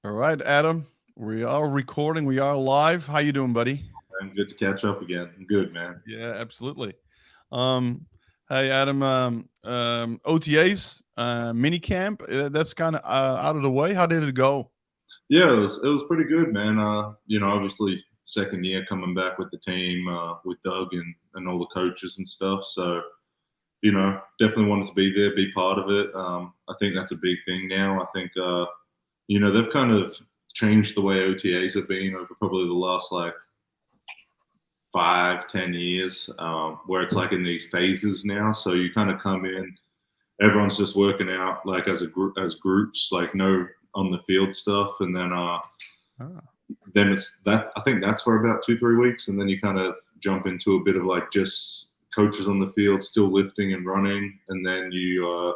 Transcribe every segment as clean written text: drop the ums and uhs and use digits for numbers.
All right, Adam. We are recording. We are live. How you doing, buddy? And good to catch up again. I'm good, man. Yeah, absolutely. Um, hey, Adam. OTAs, mini camp. That's kind of out of the way. How did it go? Yeah, it was pretty good, man. Obviously second year coming back with the team, with Doug and all the coaches and stuff. So, definitely wanted to be there, be part of it. I think that's a big thing now. I think they've kind of changed the way OTAs have been over probably the last like 5, 10 years, where it's like in these phases now. So you kind of come in, everyone's just working out like as a group, as groups, like no on the field stuff, and Ah, then it's that I think that's for about 2, 3 weeks, and then you kind of jump into a bit of like just coaches on the field still lifting and running, and then you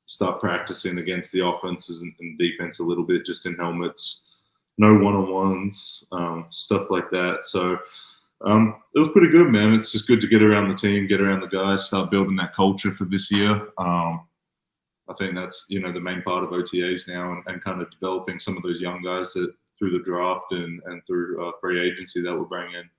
start practicing against the offenses and defense a little bit, just in helmets, no one-on-ones, stuff like that. So it was pretty good, man. It's just good to get around the team, get around the guys, start building that culture for this year. I think that's the main part of OTAs now, and kind of developing some of those young guys that through the draft and through free agency that we're bringing in.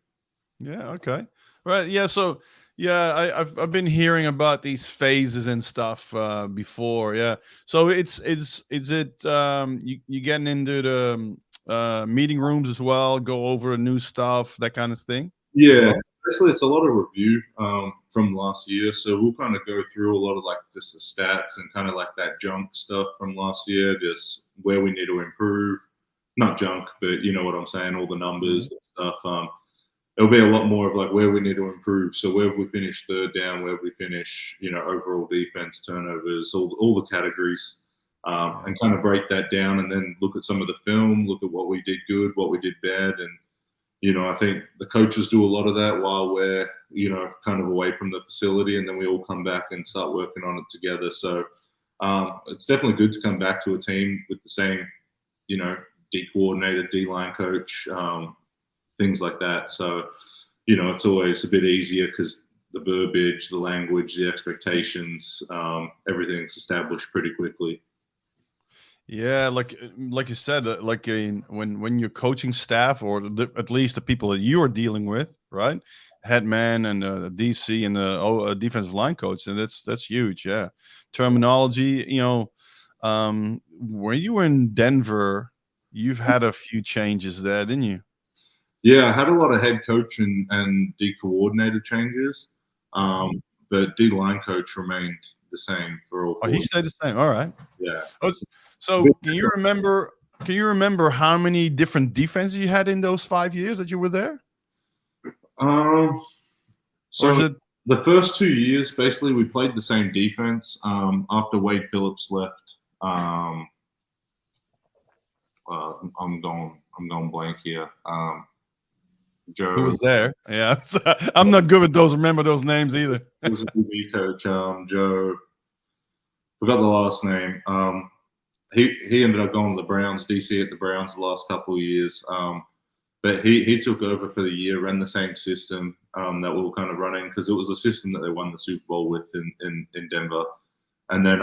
yeah. Okay. Right. Yeah. So, yeah, I've been hearing about these phases and stuff before. Yeah. So is it you getting into the meeting rooms as well? Go over new stuff, that kind of thing, as Yeah, well. basically it's a lot of review from last year. So we'll kind of go through a lot of like just the stats and kind of like that junk stuff from last year, just where we need to improve. Not junk, but you know what I'm saying, all the Mhm. numbers and stuff. It'll be a lot more of like where we need to improve. So where we finish third down, where we finish, overall defense, turnovers, all the categories, Yeah. and kind of break that down, and then look at some of the film, look at what we did good, what we did bad, and I think the coaches do a lot of that while we're kind of away from the facility, and then we all come back and start working on it together. So it's definitely good to come back to a team with the same, you know, D coordinator, D line coach, things like that. So, it's always a bit easier because the verbiage, the language, the expectations, everything's established pretty quickly. Yeah, like you said, like when you're coaching staff, or at least the people that you are dealing with, right? Head man and the DC and the defensive line coach, and that's huge. Yeah, terminology. When you were in Denver, you've had a few changes there, didn't you? Yeah, I had a lot of head coach and D coordinator changes, Yeah. but D line coach remained the same for all Oh, he 4 stayed the same. All right. Yeah. Oh, A bit so can you different. remember? Can you remember how many different defenses you had in those 5 years that you were there, Um, or is so it? the first 2 years, basically, we played the same defense. After Wade Phillips left, I'm going blank here. Who Joe was there? Yeah, I'm not good with those. Remember those names either. was a DB coach. Joe forgot the last name. He ended up going to the Browns, DC at the Browns the last couple of years. But he took over for the year, ran the same system that we were kind of running, because it was a system that they won the Super Bowl with in Denver. And then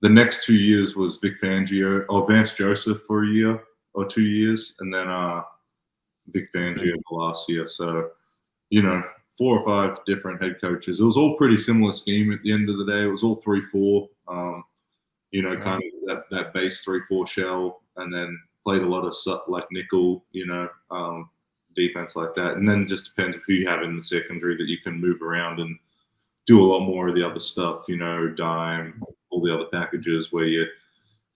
the next 2 years was Vic Fangio or Vance Joseph for a year or 2 years, and then Vic Okay. Fangio the last year. So, you know, 4 or 5 different head coaches. It was all pretty similar scheme at the end of the day. It was all 3-4. Right. Kind of that base 3-4 shell, and then played a lot of like nickel, defense like that. And then it just depends who you have in the secondary that you can move around and do a lot more of the other stuff, dime, all the other packages where you're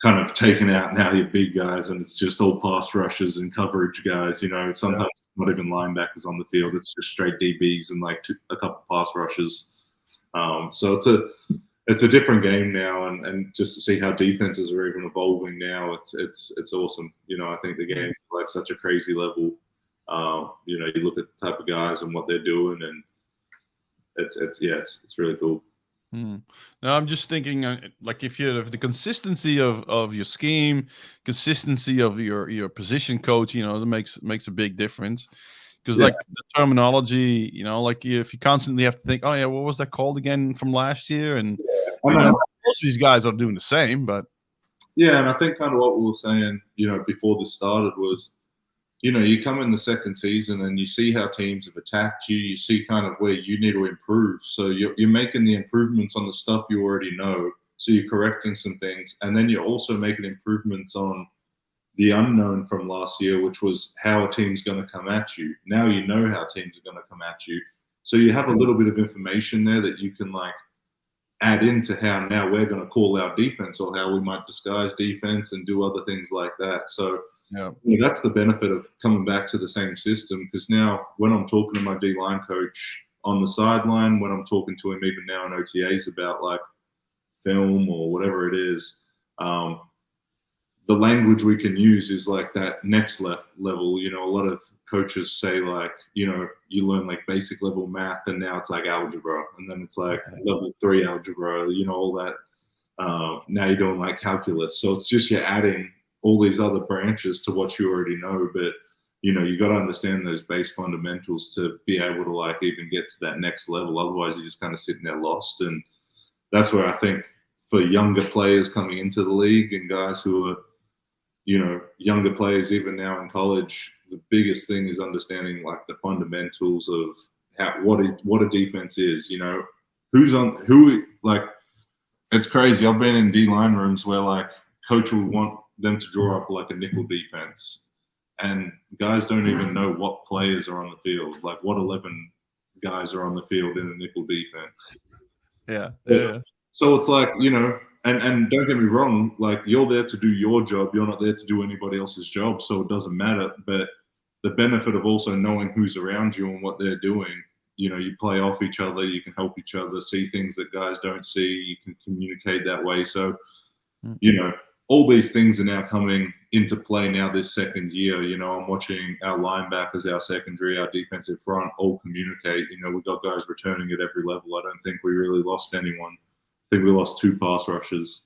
kind of taking out now your big guys, and it's just all pass rushers and coverage guys. Yeah. Sometimes it's not even linebackers on the field; it's just straight DBs and like a couple pass rushers. So it's a different game now, and just to see how defenses are even evolving now, it's awesome. I think the Mm. game's like such a crazy level. You look at the type of guys and what they're doing, and it's really cool. Mm. No, I'm just thinking, like if you have the consistency of your scheme, consistency of your position coach, that makes a big difference. Because Yeah, like the terminology, like if you constantly have to think, oh yeah, what was that called again from last year, and I you know. know most of these guys are doing the same, but Yeah, and I think kind of what we were saying, before this started was, you come in the second season and you see how teams have attacked you. You see kind of where you need to improve. So you're making the improvements on the stuff you already know. So you're correcting some things, and then you're also making improvements on the unknown from last year, which was how a team's going to come at you. Now you know how teams are going to come at you. So you have a little bit of information there that you can like add into how now we're going to call our defense or how we might disguise defense and do other things like that. So that's the benefit of coming back to the same system, because now when I'm talking to my D-line coach on the sideline, when I'm talking to him even now in OTAs about like film or whatever it is, the language we can use is like that next level. A lot of coaches say like, you learn like basic level math and now it's like algebra, and then it's like level 3 algebra, all that. Now you're doing like calculus. So it's just you're adding all these other branches to what you already know. But, you got to understand those base fundamentals to be able to like even get to that next level. Otherwise you're just kind of sitting there lost. And that's where I think for younger players coming into the league and guys who are, younger players even now in college, the biggest thing is understanding like the fundamentals of what a defense is. Like, it's crazy. I've been in D-line rooms where like coach will want them to draw up like a nickel defense, and guys don't even know what players are on the field, like what 11 guys are on the field in a nickel defense. Yeah. So it's like, and don't get me wrong, like you're there to do your job. You're not there to do anybody else's job. So it doesn't matter. But the benefit of also knowing who's around you and what they're doing, you play off each other, you can help each other, see things that guys don't see, you can communicate that way. So, all these things are now coming into play now this second year. I'm watching our linebackers, our secondary, our defensive front all communicate. We've got guys returning at every level. I don't think we really lost anyone. I think we lost 2 pass rushers.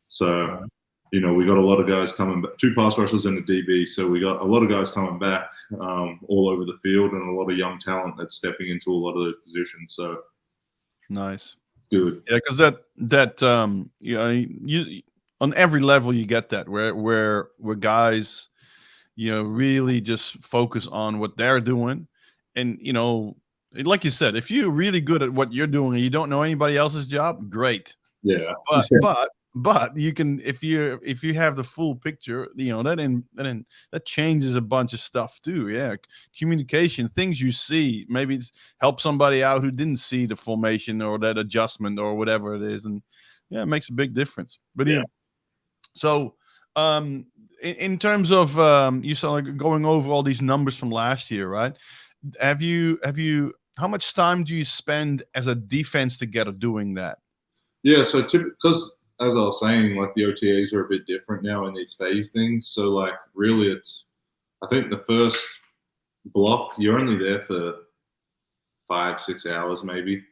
So, we got a lot of guys coming back, 2 pass rushers and a DB. So we got a lot of guys coming back all over the field, and a lot of young talent that's stepping into a lot of those positions. So nice. Good. Yeah, because that you on every level you get that where guys, really just focus on what they're doing, and like you said, if you're really good at what you're doing and you don't know anybody else's job, great. Yeah. But you can, if you have the full picture, that changes a bunch of stuff too. Yeah, communication, things you see, maybe it's help somebody out who didn't see the formation or that adjustment or whatever it is, and it makes a big difference. But so in terms of you saw like going over all these numbers from last year, right? Have you how much time do you spend as a defense together doing that? Yeah, so because as I was saying, like the OTAs are a bit different now in these phase things. So like really I think the first block, you're only there for 5-6 hours maybe.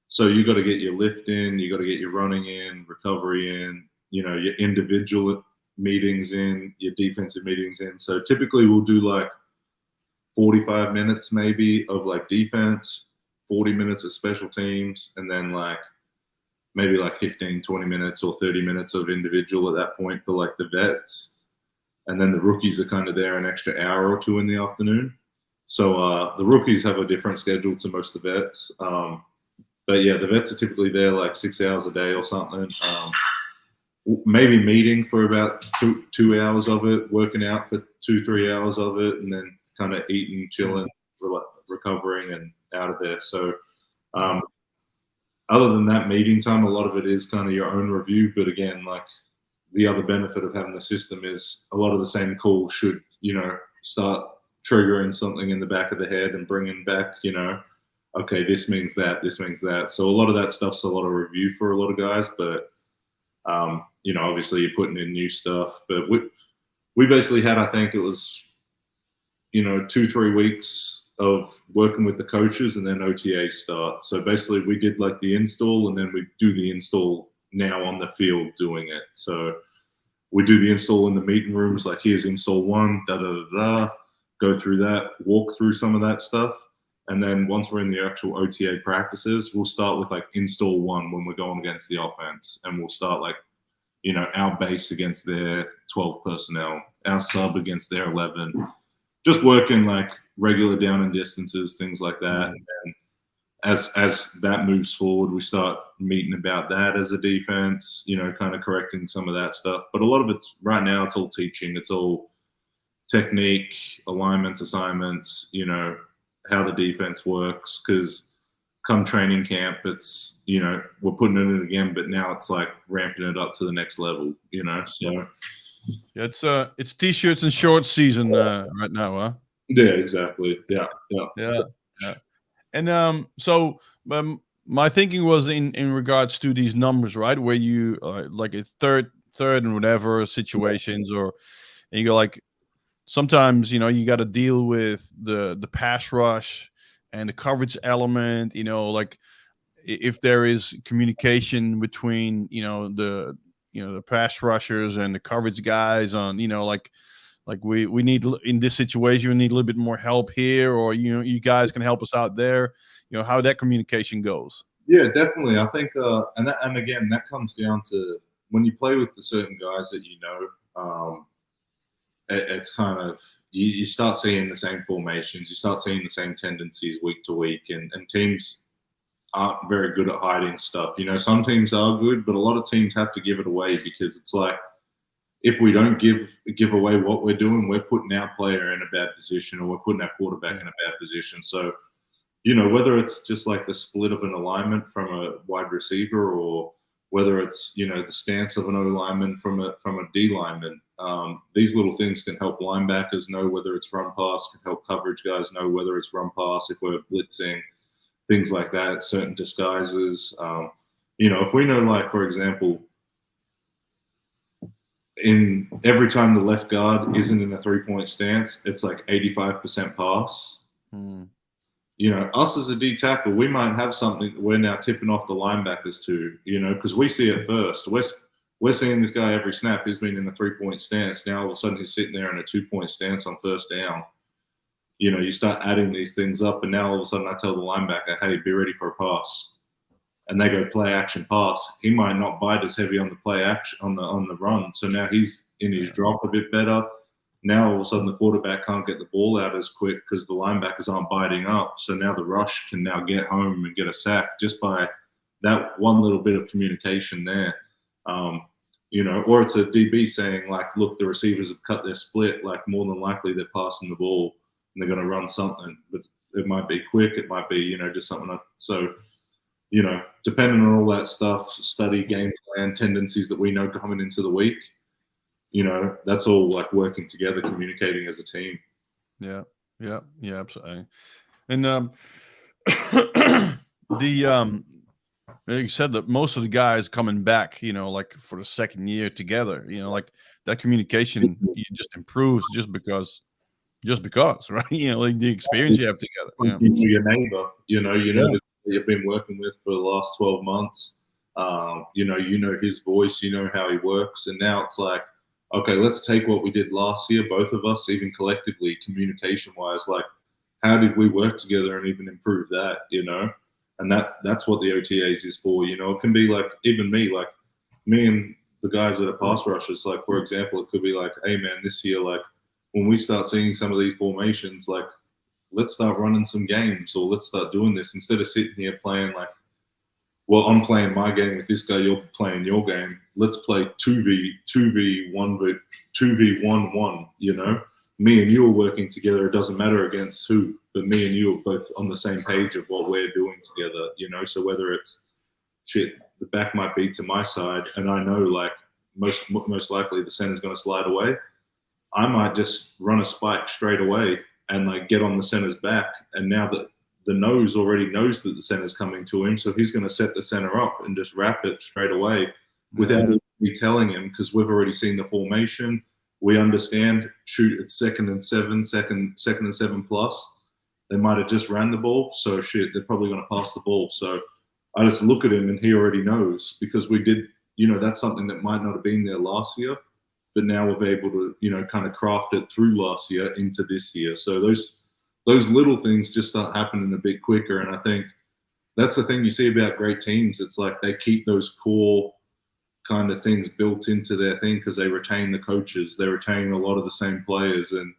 So you got to get your lift in, you got to get your running in, recovery in, your individual meetings in, your defensive meetings in. So typically we'll do like 45 minutes maybe of like defense, 40 minutes of special teams, and then like maybe like 15, 20 minutes or 30 minutes of individual at that point for like the vets. And then the rookies are kind of there an extra hour or 2 in the afternoon. So the rookies have a different schedule to most of the vets. But yeah, the vets are typically there like 6 hours a day or something. Maybe meeting for about 2 hours of it, working out for 2-3 hours of it, and then kind of eating, chilling, recovering, and out of there. So other than that meeting time, a lot of it is kind of your own review. But again, like the other benefit of having the system is a lot of the same calls should, start triggering something in the back of the head and bringing back, okay, this means that, this means that. So a lot of that stuff's a lot of review for a lot of guys, but obviously you're putting in new stuff. But we basically had, I think it was, 2-3 weeks of working with the coaches, and then OTA start. So basically we did like the install, and then we do the install now on the field doing it. So we do the install in the meeting rooms, like here's install 1, go through that, walk through some of that stuff. And then once we're in the actual OTA practices, we'll start with like install 1 when we're going against the offense. And we'll start like our base against their 12 personnel, our sub against their 11, just working like regular down and distances, things like that. And as that moves forward, we start meeting about that as a defense, kind of correcting some of that stuff. But a lot of it's right now, it's all teaching. It's all technique, alignments, assignments, how the defense works. Because come training camp, it's, we're putting it in again, but now it's like ramping it up to the next level, so. Yeah, it's t-shirts and shorts season right now, huh? Yeah, exactly. Yeah. And so my thinking was in regards to these numbers, right? Where you like a third and whatever situations, and you go like sometimes you got to deal with the pass rush and the coverage element. Like if there is communication between the pass rushers and the coverage guys on like we need in this situation we need a little bit more help here, or you guys can help us out there, how that communication goes. Yeah, definitely. I think and again that comes down to when you play with the certain guys that it's kind of you start seeing the same formations, you start seeing the same tendencies week to week, and teams aren't very good at hiding stuff. Some teams are good, but a lot of teams have to give it away, because it's like if we don't give away what we're doing, we're putting our player in a bad position, or we're putting our quarterback in a bad position. So, whether it's just like the split of an alignment from a wide receiver, or whether it's, the stance of an O lineman from a D lineman, these little things can help linebackers know whether it's run pass, can help coverage guys know whether it's run pass, if we're blitzing, things like that, certain disguises. If we know, like, for example, in every time the left guard isn't in a 3-point stance, it's like 85% pass. Us as a D tackle, we might have something that we're now tipping off the linebackers to, because we see it first. We're seeing this guy every snap. He's been in a 3-point stance. Now all of a sudden he's sitting there in a 2-point stance on first down. You start adding these things up, and now all of a sudden I tell the linebacker, hey, be ready for a pass. And they go play action pass. He might not bite as heavy on the play action on the run. So now he's in his drop a bit better. Now all of a sudden the quarterback can't get the ball out as quick because the linebackers aren't biting up. So now the rush can now get home and get a sack just by that one little bit of communication there. Or it's a DB saying, like, look, the receivers have cut their split. Like, more than likely they're passing the ball and they're going to run something. But it might be quick. It might be, just something like so. Depending on all that stuff, study, game plan, tendencies that we know coming into the week, that's all like working together, communicating as a team. Yeah, absolutely. And you said that most of the guys coming back, like for the second year together, like that communication just improves just because, right? Like the experience you have together. Yeah. Your neighbor, that you've been working with for the last 12 months. His voice, how he works. And now it's like, okay, let's take what we did last year, both of us, even collectively, communication-wise, like how did we work together and even improve that, And that's what the OTAs is for, It can be like, even me and the guys that are pass rushers, like, for example, it could be like, hey, man, this year, like, when we start seeing some of these formations, like, let's start running some games, or let's start doing this instead of sitting here playing like, well, I'm playing my game with this guy, you're playing your game. Let's play 2v1, but 2v1, Me and you are working together. It doesn't matter against who, but me and you are both on the same page of what we're doing together, So whether it's the back might be to my side, and I know, like, most likely the center's going to slide away. I might just run a spike straight away and like get on the center's back. And now that the nose already knows that the center's coming to him, so he's going to set the center up and just wrap it straight away without me telling him, because we've already seen the formation. We understand shoot at second and 7 plus. They might have just ran the ball, so they're probably going to pass the ball. So I just look at him and he already knows, because we did, that's something that might not have been there last year. But now we're able to, kind of craft it through last year into this year. So those little things just start happening a bit quicker. And I think that's the thing you see about great teams. It's like they keep those core kind of things built into their thing because they retain the coaches, they retain a lot of the same players, and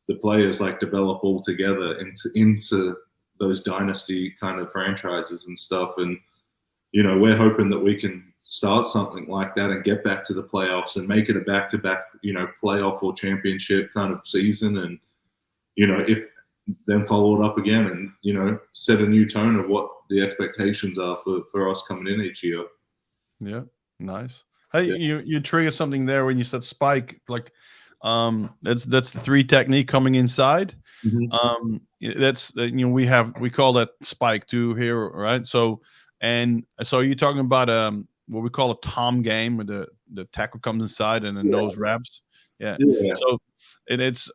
the players like develop all together into those dynasty kind of franchises and stuff. And we're hoping that we can start something like that and get back to the playoffs and make it a back-to-back playoff or championship kind of season, and if then follow it up again and set a new tone of what the expectations are for us coming in each year. Yeah, nice. Hey, Yeah. you triggered something there when you said spike. Like, that's the 3 technique coming inside. Mm-hmm. That's we call that spike 2 here, right? So you're talking about what we call a tom game, where the tackle comes inside and the nose wraps. Yeah. So it's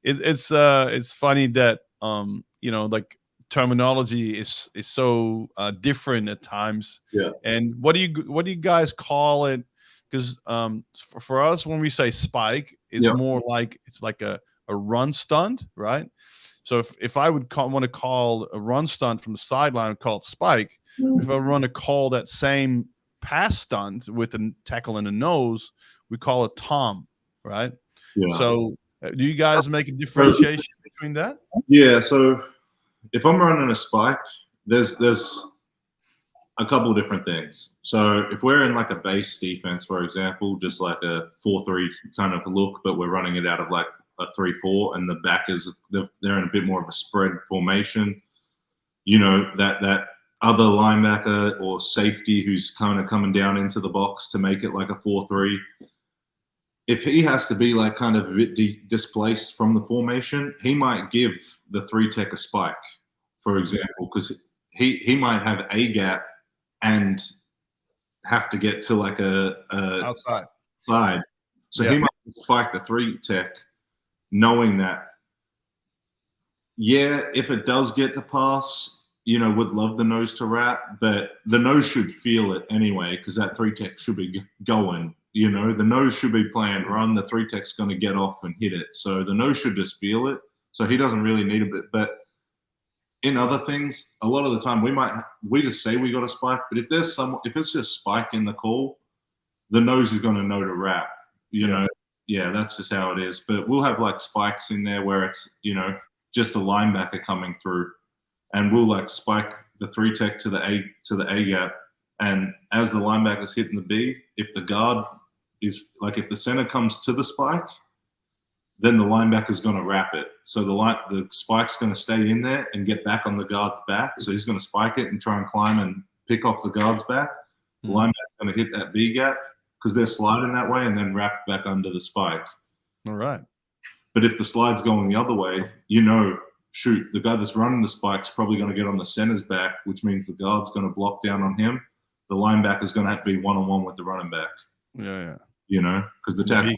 it's funny that like terminology is so different at times. Yeah. And what do you guys call it? Because for us, when we say spike, it's more like it's like a run stunt, right? So if I would want to call a run stunt from the sideline, I'd call it spike. If I want to call that same pass stunt with a tackle in the nose, we call it tom, right? Yeah. So do you guys make a differentiation between that? Yeah. So if I'm running a spike, there's a couple of different things. So if we're in like a base defense, for example, just like a 4-3 kind of look, but we're running it out of like a 3-4, and the backers they're in a bit more of a spread formation. That other linebacker or safety who's kind of coming down into the box to make it like a 4-3. If he has to be like kind of a bit displaced from the formation, he might give the 3-tech a spike, for example, because he might have a gap and have to get to like a outside side. So he might spike the 3-tech, knowing that, if it does get to pass, would love the nose to wrap, but the nose should feel it anyway, because that 3-tech should be going. The nose should be playing run. The 3-tech's going to get off and hit it. So the nose should just feel it. So he doesn't really need a bit. But in other things, a lot of the time we just say we got a spike. But if it's just spike in the call, the nose is going to know to wrap. That's just how it is. But we'll have like spikes in there where it's just a linebacker coming through, and we'll like spike the 3-tech to the A gap. And as the linebacker's hitting the B, if the guard is like, if the center comes to the spike, then the linebacker's going to wrap it. So the spike's going to stay in there and get back on the guard's back. So he's going to spike it and try and climb and pick off the guard's back. The linebacker's going to hit that B gap because they're sliding that way and then wrap back under the spike. All right. But if the slide's going the other way, shoot, the guy that's running the spike's probably going to get on the center's back, which means the guard's going to block down on him. The linebacker's going to have to be one-on-one with the running back. Yeah. Because the tackle.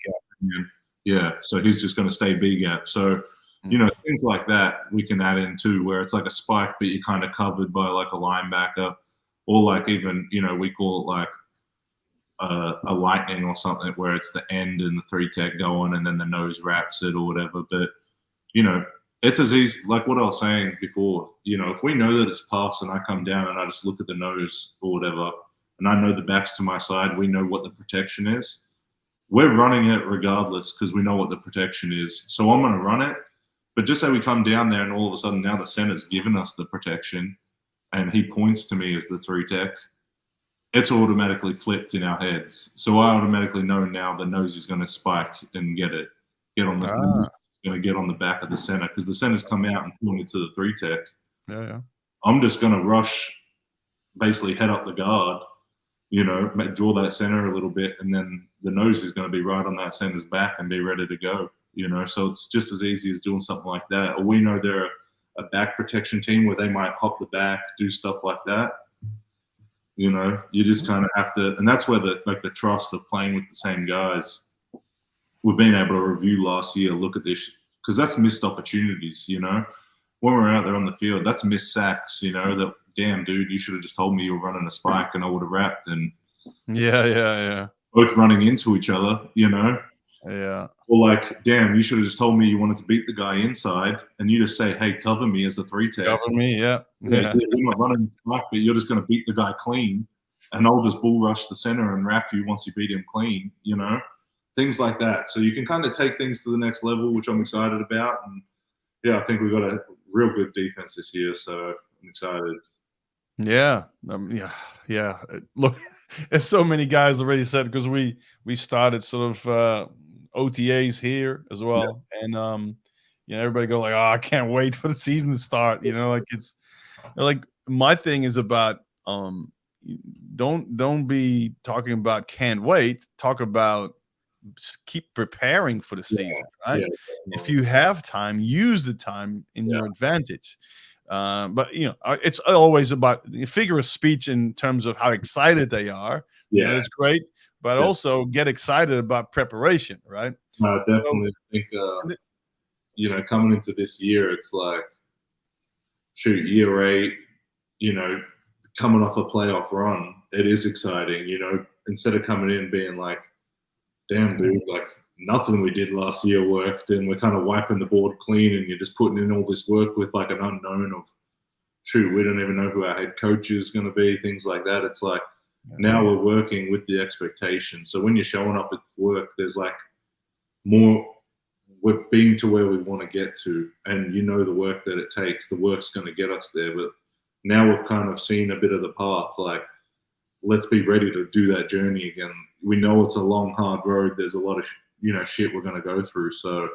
Yeah, so he's just going to stay B gap. So, things like that we can add in too, where it's like a spike, but you're kind of covered by like a linebacker, or like even, we call it like a lightning or something, where it's the end and the 3-tech going and then the nose wraps it or whatever. But, it's as easy, like what I was saying before, if we know that it's pass and I come down and I just look at the nose or whatever, and I know the back's to my side, we know what the protection is. We're running it regardless because we know what the protection is. So I'm going to run it. But just say we come down there and all of a sudden now the center's given us the protection and he points to me as the 3-tech, it's automatically flipped in our heads. So I automatically know now the nose is going to spike and get on the going to get on the back of the center because the center's come out and pointed to the 3-tech. Yeah. I'm just going to rush, basically head up the guard, draw that center a little bit, and then the nose is going to be right on that center's back and be ready to go, So it's just as easy as doing something like that. Or we know they're a back protection team where they might hop the back, do stuff like that. You just kind of have to, and that's where the trust of playing with the same guys. We've been able to review last year, look at this, because that's missed opportunities, When we're out there on the field, that's missed sacks, that, damn, dude, you should have just told me you were running a spike and I would have wrapped. And Yeah. both running into each other, Yeah. Or like, damn, you should have just told me you wanted to beat the guy inside and you just say, hey, cover me as a 3-tech. Cover me, yeah. You're not running a spike, but you're just going to beat the guy clean. and I'll just bull rush the center and wrap you once you beat him clean, you know, things like that. So you can kind of take things to the next level, which I'm excited about. And yeah, I think we've got a real good defense this year, so I'm excited. Yeah, yeah. Look, as so many guys already said, because we started sort of OTAs here as well, and everybody go like, "Oh, I can't wait for the season to start." Like it's like my thing is about don't be talking about can't wait. Talk about just keep preparing for the season, right? If you have time, use the time in your advantage. But it's always about figure of speech in terms of how excited they are. It's great, but also get excited about preparation, right? I definitely think coming into this year, it's like shoot, year 8, coming off a playoff run, it is exciting. Instead of coming in being like, damn, dude, like nothing we did last year worked, and we're kind of wiping the board clean, and you're just putting in all this work with like an unknown of, shoot, we don't even know who our head coach is going to be, things like that. It's like now we're working with the expectation. So when you're showing up at work, there's like more, we're being to where we want to get to, and the work that it takes. The work's going to get us there, but now we've kind of seen a bit of the path. Like, let's be ready to do that journey again. We know it's a long, hard road. There's a lot of shit we're going to go through. So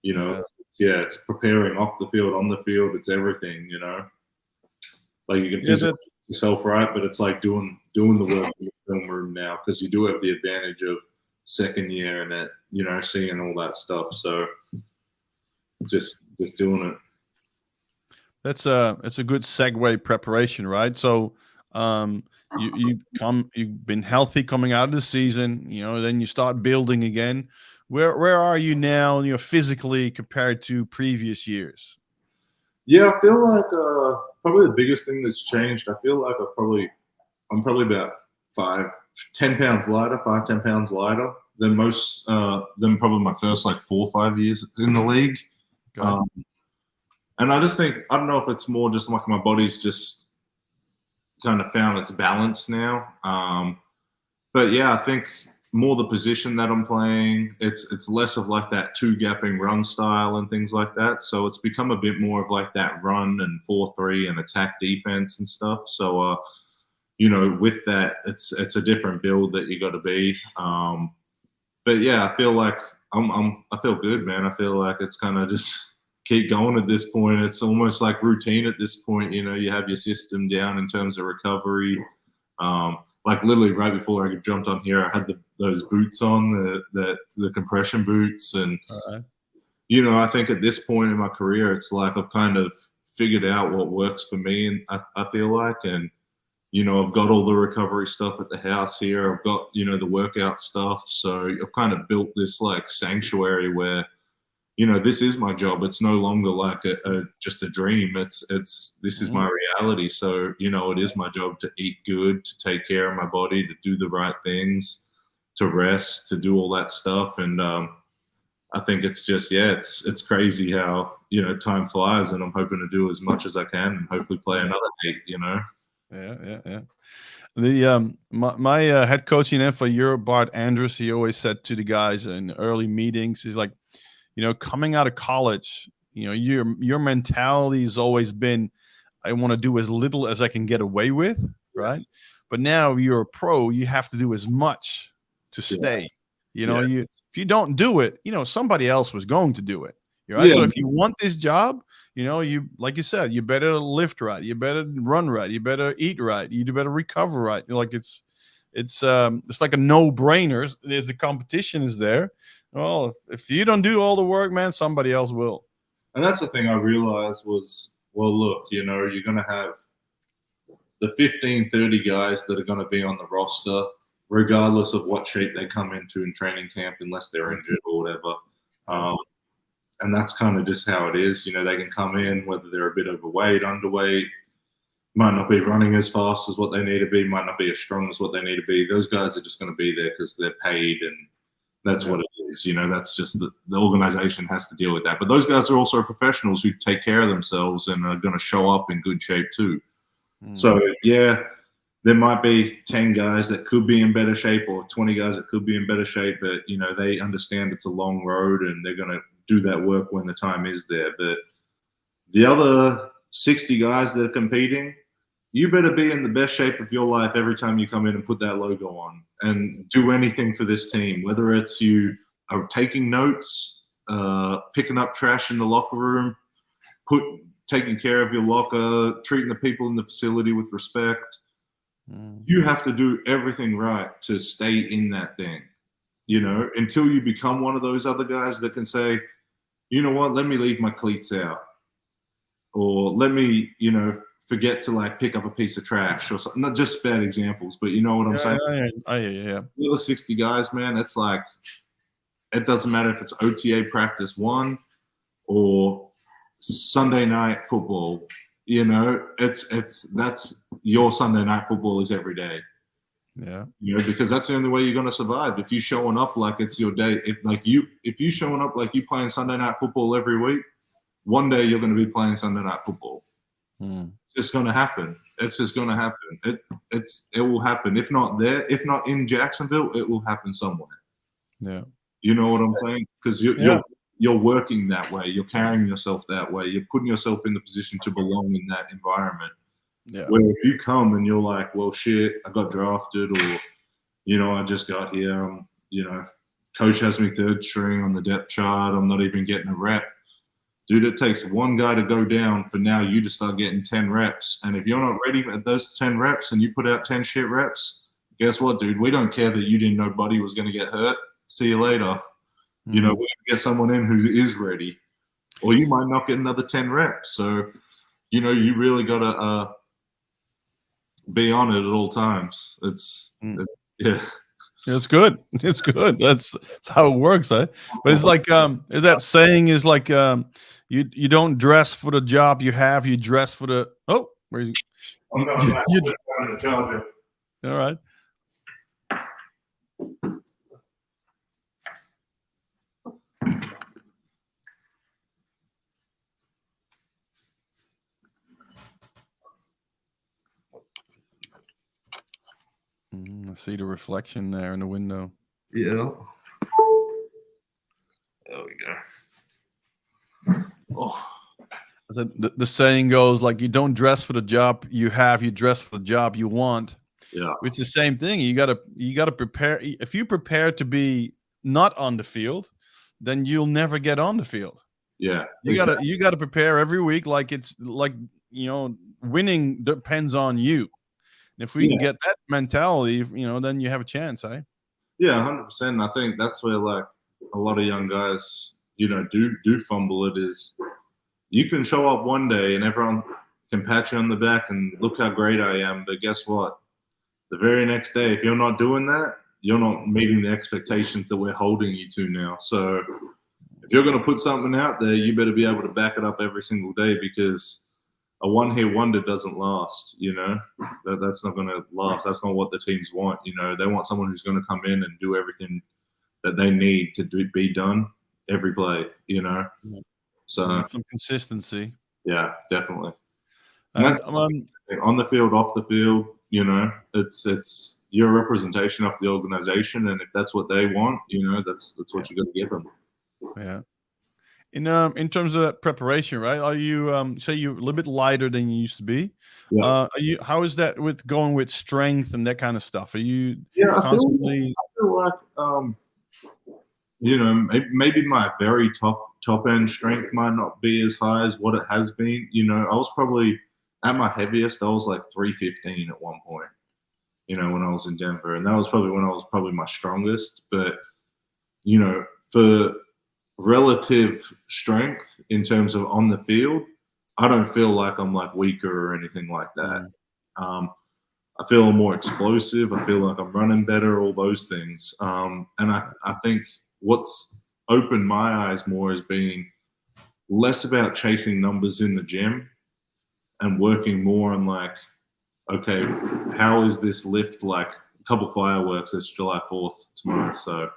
it's preparing off the field, on the field. It's everything. Like you can physically yourself right, but it's like doing the work in the film room now, because you do have the advantage of second year and that seeing all that stuff. So just doing it. That's a good segue preparation, right? So you've been healthy coming out of the season, then you start building again. Where are you now, physically compared to previous years? Yeah, I feel like probably the biggest thing that's changed, I feel like I'm probably about 10 pounds lighter than most, than probably my first like 4 or 5 years in the league. Okay. And I just think, I don't know if it's more just like my body's just kind of found its balance now. But yeah, I think more the position that I'm playing, it's less of like that 2-gapping run style and things like that. So it's become a bit more of like that run and 4-3 and attack defense and stuff. So, with that, it's a different build that you got to be. But yeah, I feel like I feel good, man. I feel like it's kind of just keep going at this point. It's almost like routine at this point. You have your system down in terms of recovery. Like literally right before I jumped on here, I had those boots on, the compression boots, and I think at this point in my career, it's like I've kind of figured out what works for me, and I feel like, and I've got all the recovery stuff at the house here. I've got the workout stuff, so I've kind of built this like sanctuary where this is my job. It's no longer like just a dream. This is my reality. So, it is my job to eat good, to take care of my body, to do the right things, to rest, to do all that stuff. And I think it's just, it's crazy how, time flies, and I'm hoping to do as much as I can and hopefully play another 8, Yeah. The my head coach for Europe, Bart Andrus, he always said to the guys in early meetings, he's like, coming out of college, your mentality has always been, I want to do as little as I can get away with, right? But now you're a pro, you have to do as much to stay. If you don't do it, somebody else was going to do it. Right? So if you want this job, you like you said, you better lift right, you better run right, you better eat right, you better recover right. Like it's like a no-brainer. There's a competition is there. Well, if you don't do all the work, man, somebody else will. And that's the thing I realized was, well, look, you're going to have the 15, 30 guys that are going to be on the roster, regardless of what shape they come into in training camp, unless they're injured or whatever. And that's kind of just how it is. They can come in, whether they're a bit overweight, underweight, might not be running as fast as what they need to be, might not be as strong as what they need to be. Those guys are just going to be there because they're paid, and that's what it is. That's just the organization has to deal with that. But those guys are also professionals who take care of themselves and are going to show up in good shape too. So, yeah, there might be 10 guys that could be in better shape or 20 guys that could be in better shape, but, you know, they understand it's a long road and they're going to do that work when the time is there. But the other 60 guys that are competing, you better be in the best shape of your life every time you come in and put that logo on and do anything for this team, whether it's you are taking notes, picking up trash in the locker room, taking care of your locker, treating the people in the facility with respect. You have to do everything right to stay in that thing, you know, until you become one of those other guys that can say, you know what, let me leave my cleats out, or let me, you know, forget to like pick up a piece of trash or something. Not just bad examples, but you know what I'm saying? Yeah. The other 60 guys, man, it's like, it doesn't matter if it's OTA practice 1 or Sunday night football. You know, that's your Sunday night football is every day. Yeah. You know, because that's the only way you're going to survive. If you showing up like it's your day, if you showing up like you playing Sunday night football every week, one day you're going to be playing Sunday night football. It's just going to happen. It's just going to happen. It will happen. If not in Jacksonville, it will happen somewhere. Yeah. You know what I'm saying? Because you're working that way. You're carrying yourself that way. You're putting yourself in the position to belong in that environment. Yeah. Where if you come and you're like, well, shit, I got drafted, or, you know, I just got here, you know, coach has me 3rd string on the depth chart. I'm not even getting a rep. Dude, it takes one guy to go down for now you to start getting 10 reps. And if you're not ready for those 10 reps and you put out 10 shit reps, guess what, dude? We don't care that you didn't know Buddy was going to get hurt. See you later. You know, we're going to get someone in who is ready. Or you might not get another 10 reps. So, you know, you really got to be on it at all times. It's yeah. It's good. It's good. That's how it works, eh? But it's like is that saying is like you don't dress for the job you have, you dress for the where is he? I'm going back to the charger. All right. I see the reflection there in the window. Yeah. There we go. Oh. The saying goes like you don't dress for the job you have, you dress for the job you want. Yeah. It's the same thing. You gotta prepare. If you prepare to be not on the field, then you'll never get on the field. Yeah. You gotta prepare every week like it's like, you know, winning depends on you. If we can get that mentality, you know, then you have a chance, eh? Yeah, 100%. I think that's where like a lot of young guys, you know, do fumble it. Is you can show up one day and everyone can pat you on the back and look how great I am, but guess what? The very next day, if you're not doing that, you're not meeting the expectations that we're holding you to now. So if you're going to put something out there, you better be able to back it up every single day, because a one-hit wonder doesn't last, you know. That's not going to last. That's not what the teams want, you know. They want someone who's going to come in and do everything that they need to be done every play, you know. So some consistency. Yeah, definitely. And, on the field, off the field, you know, it's you're a representation of the organization, and if that's what they want, you know, that's what you got to give them. Yeah. In terms of that preparation, right? Are you say you're a little bit lighter than you used to be? Yeah. How is that with going with strength and that kind of stuff? Are you constantly? I feel like you know, maybe my very top end strength might not be as high as what it has been. You know, I was probably at my heaviest. I was like 315 at one point. You know, when I was in Denver, and that was probably when I was probably my strongest. But you know, for relative strength in terms of on the field, I don't feel like I'm like weaker or anything like that. I feel more explosive. I feel like I'm running better, all those things. And I think what's opened my eyes more is being less about chasing numbers in the gym and working more on like, okay, how is this lift like a couple fireworks? It's July 4th tomorrow. So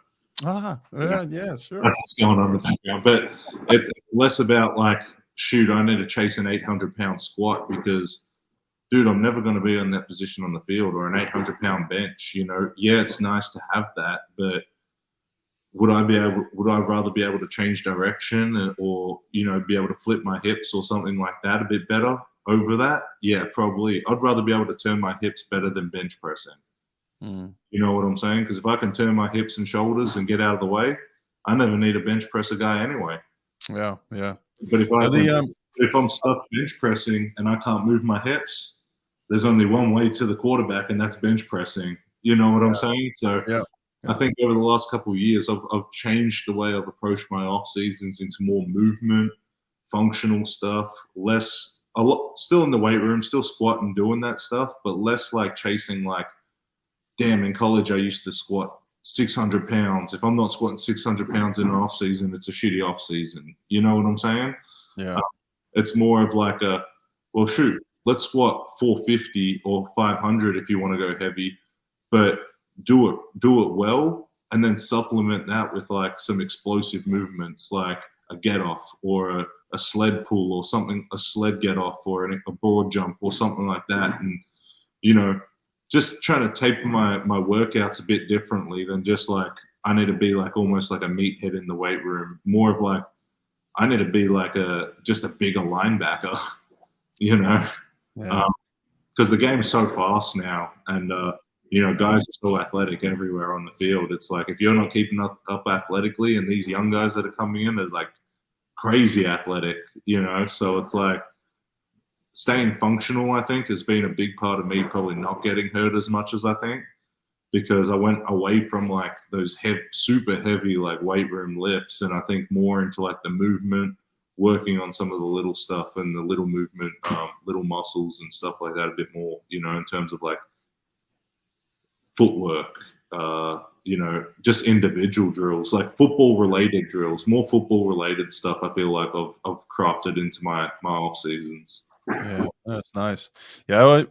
yeah, sure. That's what's going on in the background. But it's less about like, shoot, I need to chase an 800-pound squat because dude, I'm never going to be in that position on the field or an 800-pound bench. Yeah, it's nice to have that, but would I rather be able to change direction or, be able to flip my hips or something like that a bit better over that? Yeah, probably. I'd rather be able to turn my hips better than bench pressing. You know what I'm saying? Because if I can turn my hips and shoulders and get out of the way, I never need a bench presser guy anyway. Yeah. But if I'm stuck bench pressing and I can't move my hips, there's only one way to the quarterback, and that's bench pressing. You know what I'm saying? So I think over the last couple of years, I've changed the way I've approached my off seasons into more movement, functional stuff, still in the weight room, still squatting, doing that stuff, but less like chasing like, damn, in college I used to squat 600 pounds. If I'm not squatting 600 pounds in an off season, it's a shitty off season. You know what I'm saying? Yeah. It's more of like well, shoot, let's squat 450 or 500 if you want to go heavy, but do it well, and then supplement that with like some explosive movements like a get off or a sled pull or something, a sled get off or a broad jump or something like that. And, just trying to taper my workouts a bit differently than just like I need to be like almost like a meathead in the weight room. More of like I need to be like just a bigger linebacker, because the game's so fast now, and guys are so athletic everywhere on the field. It's like if you're not keeping up athletically, and these young guys that are coming in are like crazy athletic, so it's like staying functional, I think, has been a big part of me probably not getting hurt as much as I think, because I went away from like those super heavy like weight room lifts, and I think more into like the movement, working on some of the little stuff and the little movement, little muscles and stuff like that a bit more, in terms of like footwork, just individual drills, like football related drills, more football related stuff. I feel like I've crafted into my off seasons. Yeah, that's nice. Yeah, I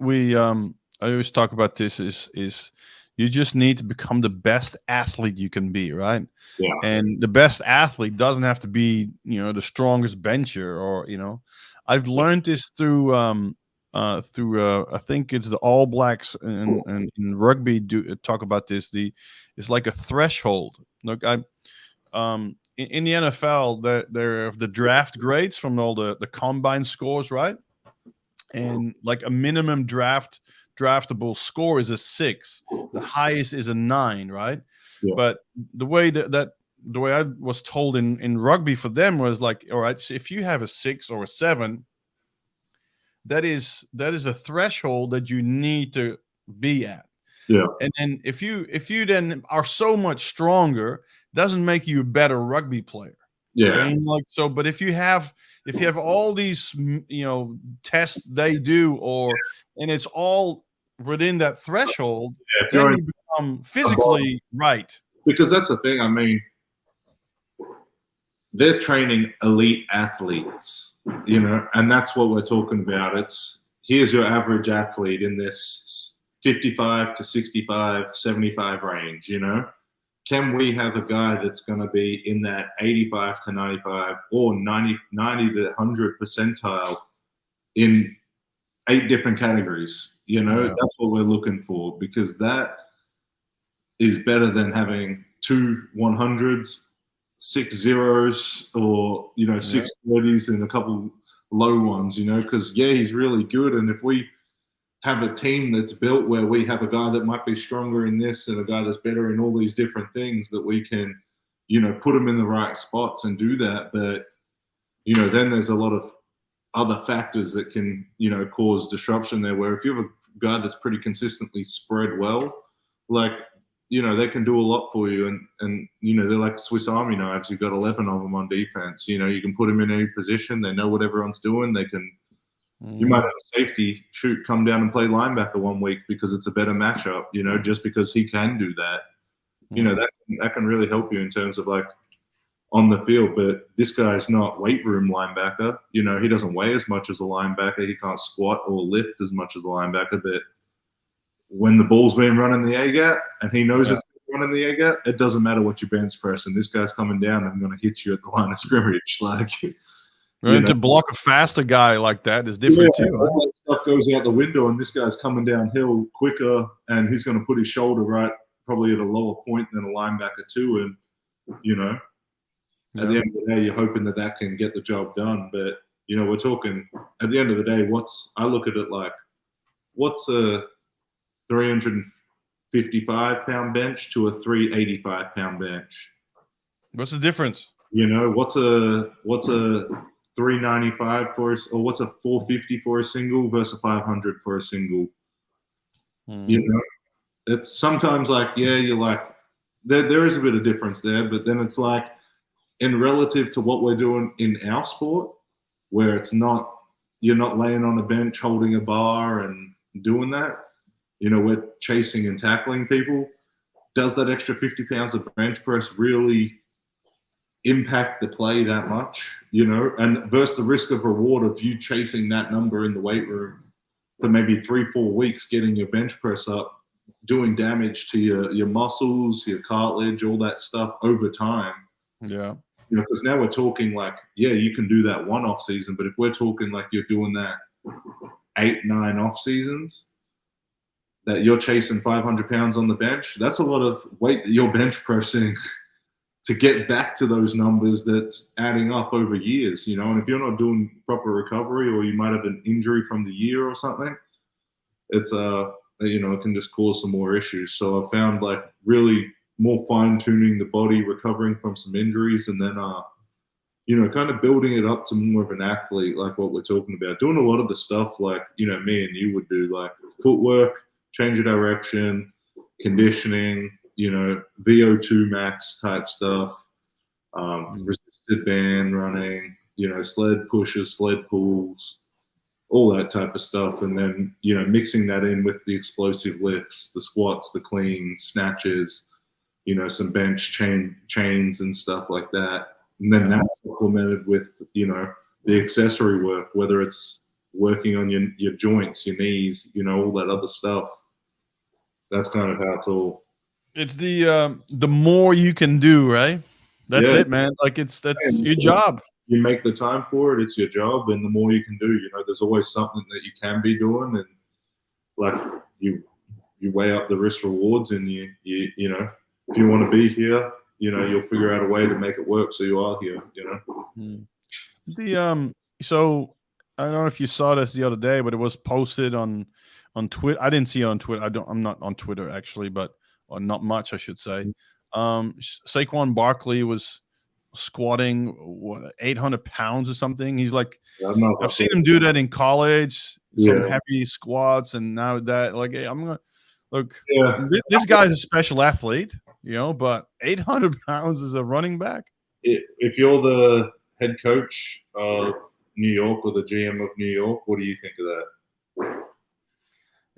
always talk about this is you just need to become the best athlete you can be, right? Yeah. And the best athlete doesn't have to be, the strongest bencher or, I've learned this through I think it's the All Blacks and in rugby talk about this. It's like a threshold. Look, in the NFL, there are the draft grades from all the combine scores, right? And like a minimum draftable score is a 6. The highest is a 9, right? Yeah. But the way the way I was told in rugby for them was like, all right, so if you have a 6 or a 7, that is a threshold that you need to be at. Yeah. And then if you then are so much stronger, doesn't make you a better rugby player. Yeah. I mean, like, so, but if you have all these, tests they do, and it's all within that threshold, then you become physically right. Because that's the thing. I mean, they're training elite athletes, and that's what we're talking about. It's here's your average athlete in this 55 to 65, 75 range, Can we have a guy that's going to be in that 85 to 95 or 90 to 100 percentile in 8 different categories? That's what we're looking for, because that is better than having 2 100s, 6 zeros, or 6 30s and a couple low ones. Because he's really good, and if we have a team that's built where we have a guy that might be stronger in this and a guy that's better in all these different things, that we can, put them in the right spots and do that. But, then there's a lot of other factors that can, cause disruption there, where if you have a guy that's pretty consistently spread well, like, they can do a lot for you. And they're like Swiss Army knives. You've got 11 of them on defense. You can put them in any position. They know what everyone's doing. They can, you might have a safety come down and play linebacker one week because it's a better matchup, just because he can do that. That can really help you in terms of like on the field. But this guy's not weight room linebacker. He doesn't weigh as much as a linebacker. He can't squat or lift as much as a linebacker. But when the ball's being run in the A gap and he knows it's run in the A gap, it doesn't matter what you bench press. And this guy's coming down and going to hit you at the line of scrimmage. Like, and to block a faster guy like that is different too. All that stuff stuff goes out the window and this guy's coming downhill quicker and he's going to put his shoulder right probably at a lower point than a linebacker too. And, at the end of the day, you're hoping that can get the job done. But, we're talking at the end of the day, I look at it like, what's a 355-pound bench to a 385-pound bench? What's the difference? What's a 395 or what's a 450 for a single versus a 500 for a single? It's sometimes like, you're like, there is a bit of difference there, but then it's like, in relative to what we're doing in our sport, where you're not laying on a bench holding a bar and doing that, we're chasing and tackling people. Does that extra 50 pounds of bench press really impact the play that much, and versus the risk of reward of you chasing that number in the weight room for maybe 3-4 weeks, getting your bench press up, doing damage to your muscles, your cartilage, all that stuff over time. Yeah. Because now we're talking like, you can do that one off season, but if we're talking like you're doing that 8-9 off seasons, that you're chasing 500 pounds on the bench, that's a lot of weight that you're bench pressing to get back to those numbers that's adding up over years, and if you're not doing proper recovery or you might have an injury from the year or something, it's, it can just cause some more issues. So I found like really more fine tuning the body, recovering from some injuries, and then, kind of building it up to more of an athlete, like what we're talking about, doing a lot of the stuff like, me and you would do, like footwork, change of direction, conditioning, VO2 max type stuff, resisted band running, sled pushes, sled pulls, all that type of stuff. And then, mixing that in with the explosive lifts, the squats, the cleans, snatches, some bench chains and stuff like that. And then that's supplemented with, the accessory work, whether it's working on your joints, your knees, all that other stuff. That's kind of how it's all. It's the more you can do, right? That's it, man. Like that's your job. You make the time for it. It's your job. And the more you can do, there's always something that you can be doing. And like you weigh up the risk rewards, and you if you want to be here, you'll figure out a way to make it work so you are here, So I don't know if you saw this the other day, but it was posted on Twitter. I didn't see it on Twitter. I'm not on Twitter actually, or not much, I should say. Saquon Barkley was squatting 800 pounds or something. He's like, I've seen him do that in college, some heavy squats, and now that, like, hey, I'm gonna look. This guy's a special athlete, but 800 pounds as a running back. If you're the head coach of New York or the GM of New York, what do you think of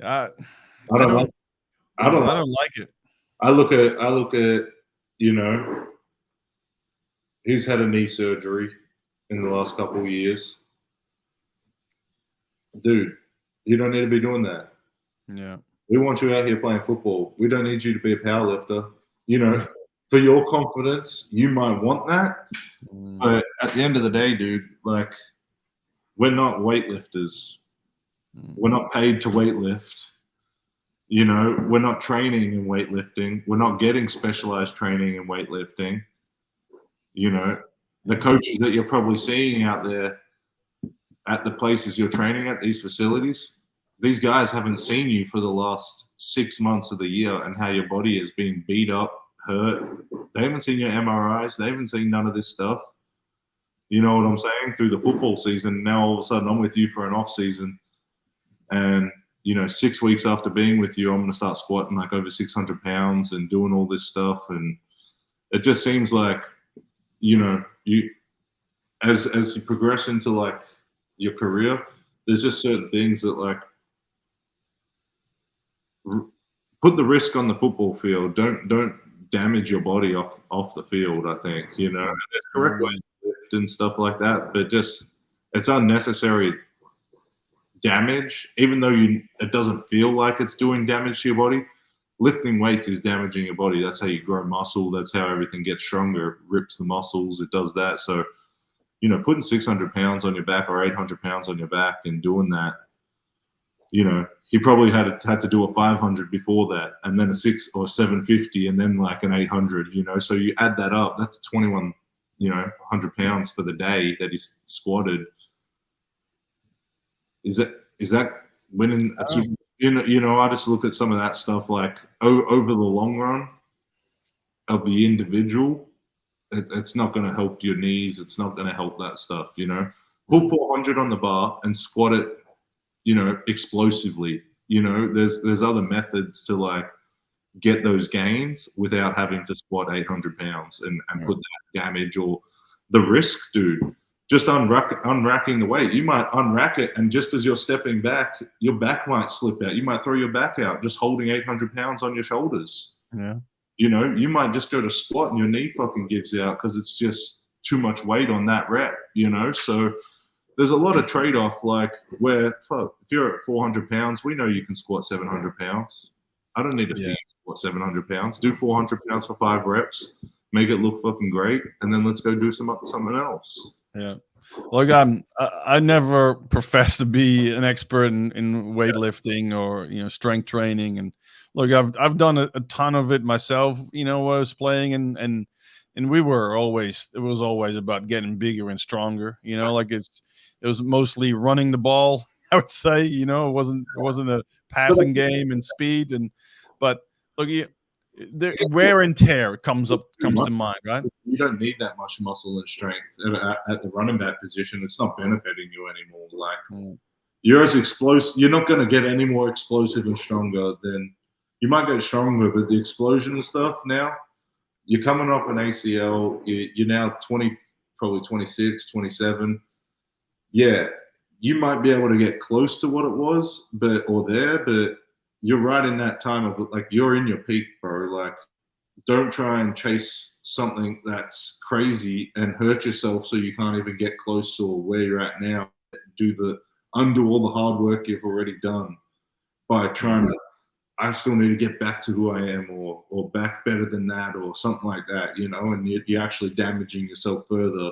that? I don't like it. I look at he's had a knee surgery in the last couple of years. Dude, you don't need to be doing that. Yeah. We want you out here playing football. We don't need you to be a powerlifter. For your confidence, you might want that. But at the end of the day, dude, like, we're not weightlifters. We're not paid to weightlift. We're not training in weightlifting. We're not getting specialized training in weightlifting. The coaches that you're probably seeing out there at the places you're training at, these facilities, these guys haven't seen you for the last 6 months of the year and how your body is being beat up, hurt. They haven't seen your MRIs. They haven't seen none of this stuff. You know what I'm saying? Through the football season, now all of a sudden I'm with you for an off season, and 6 weeks after being with you, I'm going to start squatting like over 600 pounds and doing all this stuff. And it just seems like, you as you progress into like your career, there's just certain things that like put the risk on the football field. Don't damage your body off the field. I think, and there's correct ways to lift and stuff like that, but just it's unnecessary damage, even though it doesn't feel like it's doing damage to your body. Lifting weights is damaging your body. That's how you grow muscle. That's how everything gets stronger. It rips the muscles. It does that. So, putting 600 pounds on your back or 800 pounds on your back and doing that, he probably had to do a 500 before that, and then a 6 or 750, and then like an 800. So you add that up, that's 21, 100 pounds for the day that he's squatted. Is that winning? I just look at some of that stuff like over the long run of the individual. It's not going to help your knees. It's not going to help that stuff. Pull 400 on the bar and squat it, explosively. There's other methods to like get those gains without having to squat 800 pounds and put that damage or the risk, dude. Just unracking the weight. You might unrack it, and just as you're stepping back, your back might slip out. You might throw your back out just holding 800 pounds on your shoulders. Yeah. You might just go to squat and your knee fucking gives out because it's just too much weight on that rep, So there's a lot of trade-off, like where, if you're at 400 pounds, we know you can squat 700 pounds. I don't need to see you squat 700 pounds. Do 400 pounds for 5 reps, make it look fucking great, and then let's go do something else. Yeah. Look, I never professed to be an expert in weightlifting or strength training, and look, I've done a ton of it myself. When I was playing, and it was always about getting bigger and stronger. Like it was mostly running the ball. I would say, it wasn't a passing game and speed, but look, the wear and tear comes to mind, right? You don't need that much muscle and strength at the running back position. It's not benefiting you anymore. Like you're as explosive. You're not going to get any more explosive and stronger than you might get stronger, but the explosion and stuff now. You're coming off an ACL. You're now 20, probably 26, 27. Yeah, you might be able to get close to what it was, but you're right in that time of like you're in your peak, bro. Like, don't try and chase something that's crazy and hurt yourself so you can't even get close to where you're at now. Undo all the hard work you've already done by trying to. I still need to get back to who I am, or back better than that, or something like that, And you're actually damaging yourself further,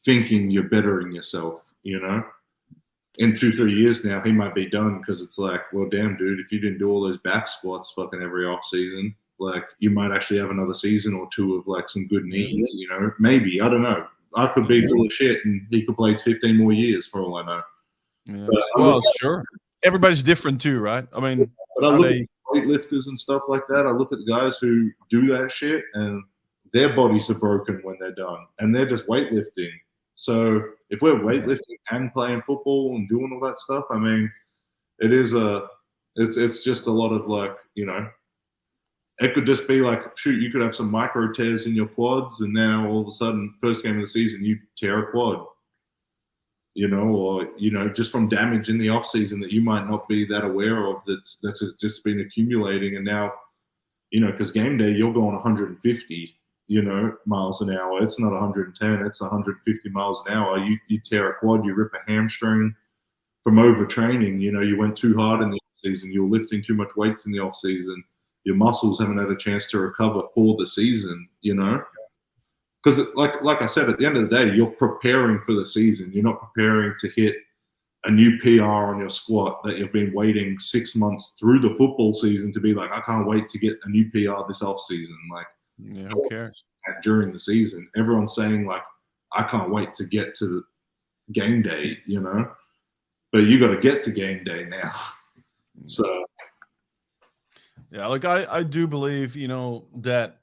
thinking you're bettering yourself, In 2-3 years now, he might be done because it's like, well, damn, dude, if you didn't do all those back squats fucking every off season, like you might actually have another season or two of like some good knees, Maybe, I don't know. I could be full of shit and he could play 15 more years for all I know. Yeah. Well, sure. Everybody's different too, right? I mean, but I look at weightlifters and stuff like that. I look at the guys who do that shit and their bodies are broken when they're done and they're just weightlifting. So if we're weightlifting and playing football and doing all that stuff, I mean, it's just a lot of like, it could just be like, shoot, you could have some micro tears in your quads and now all of a sudden, first game of the season, you tear a quad, or, just from damage in the off season that you might not be that aware of that's just been accumulating. And now, because game day, you're going 150 miles an hour. It's not 110, it's 150 miles an hour. You tear a quad, you rip a hamstring from overtraining. You went too hard in the off season. You're lifting too much weights in the off season. Your muscles haven't had a chance to recover for the season, Because like I said, at the end of the day, you're preparing for the season. You're not preparing to hit a new PR on your squat that you've been waiting 6 months through the football season to be like, I can't wait to get a new PR this off season. Like, yeah, who cares? During the season, everyone's saying like, I can't wait to get to game day, but you got to get to game day now. So, yeah, like I do believe, that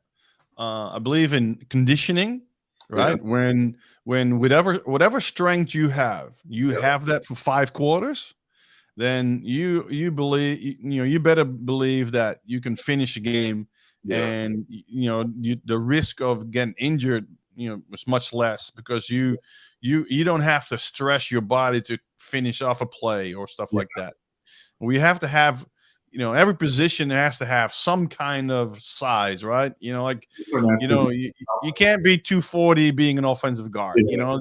I believe in conditioning, right? Yeah. When whatever strength you have that for 5 quarters, then you believe, you better believe that you can finish a game. Yeah. And the risk of getting injured, is much less because you don't have to stress your body to finish off a play or stuff like that. We have to have, every position has to have some kind of size, right? You can't be 240 being an offensive guard.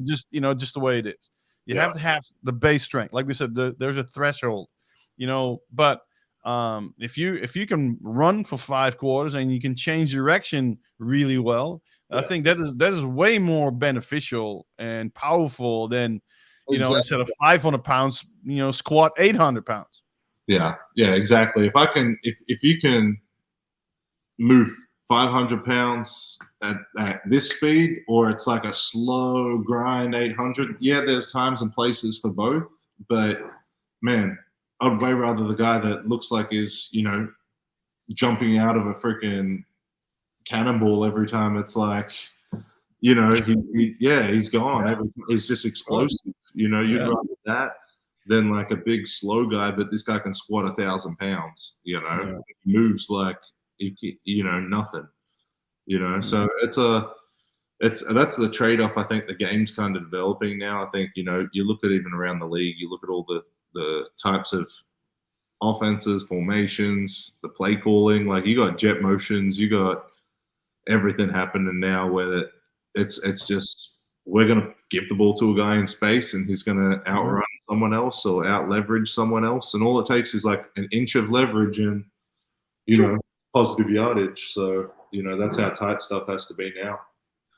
Just the way it is. You have to have the base strength, like we said. There's a threshold, but. If you can run for 5 quarters and you can change direction really well, I think that is way more beneficial and powerful than instead of 500 pounds, squat 800 pounds. Yeah, exactly. If you can move 500 pounds at this speed, or it's like a slow grind 800. Yeah, there's times and places for both, but man, I'd way rather the guy that looks like is, jumping out of a freaking cannonball every time. It's like, he's gone. Yeah. He's just explosive. You'd Yeah. rather that than like a big slow guy, but this guy can squat 1,000 pounds. Yeah. He moves like nothing. So that's the trade-off. I think the game's kind of developing now. I think you look at even around the league, you look at all the types of offenses, formations, the play calling. Like you got jet motions, you got everything happening now where it's just we're going to give the ball to a guy in space and he's going to outrun someone else or out leverage someone else, and all it takes is like an inch of leverage and positive yardage. So that's how tight stuff has to be now.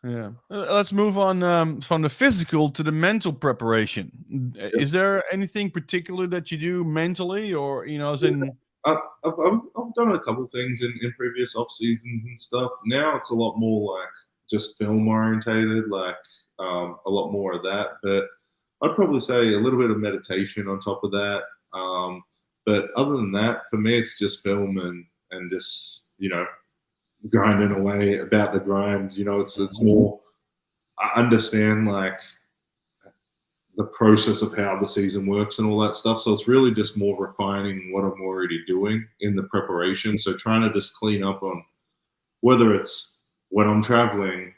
Yeah. Let's move on from the physical to the mental preparation. Is there anything particular that you do mentally, or as in? I've done a couple of things in previous off seasons and stuff. Now it's a lot more like just film orientated, like a lot more of that. But I'd probably say a little bit of meditation on top of that. But other than that, for me, it's just film and just grinding away about the grind. It's more. I understand like the process of how the season works and all that stuff. So it's really just more refining what I'm already doing in the preparation. So trying to just clean up on whether it's when I'm traveling,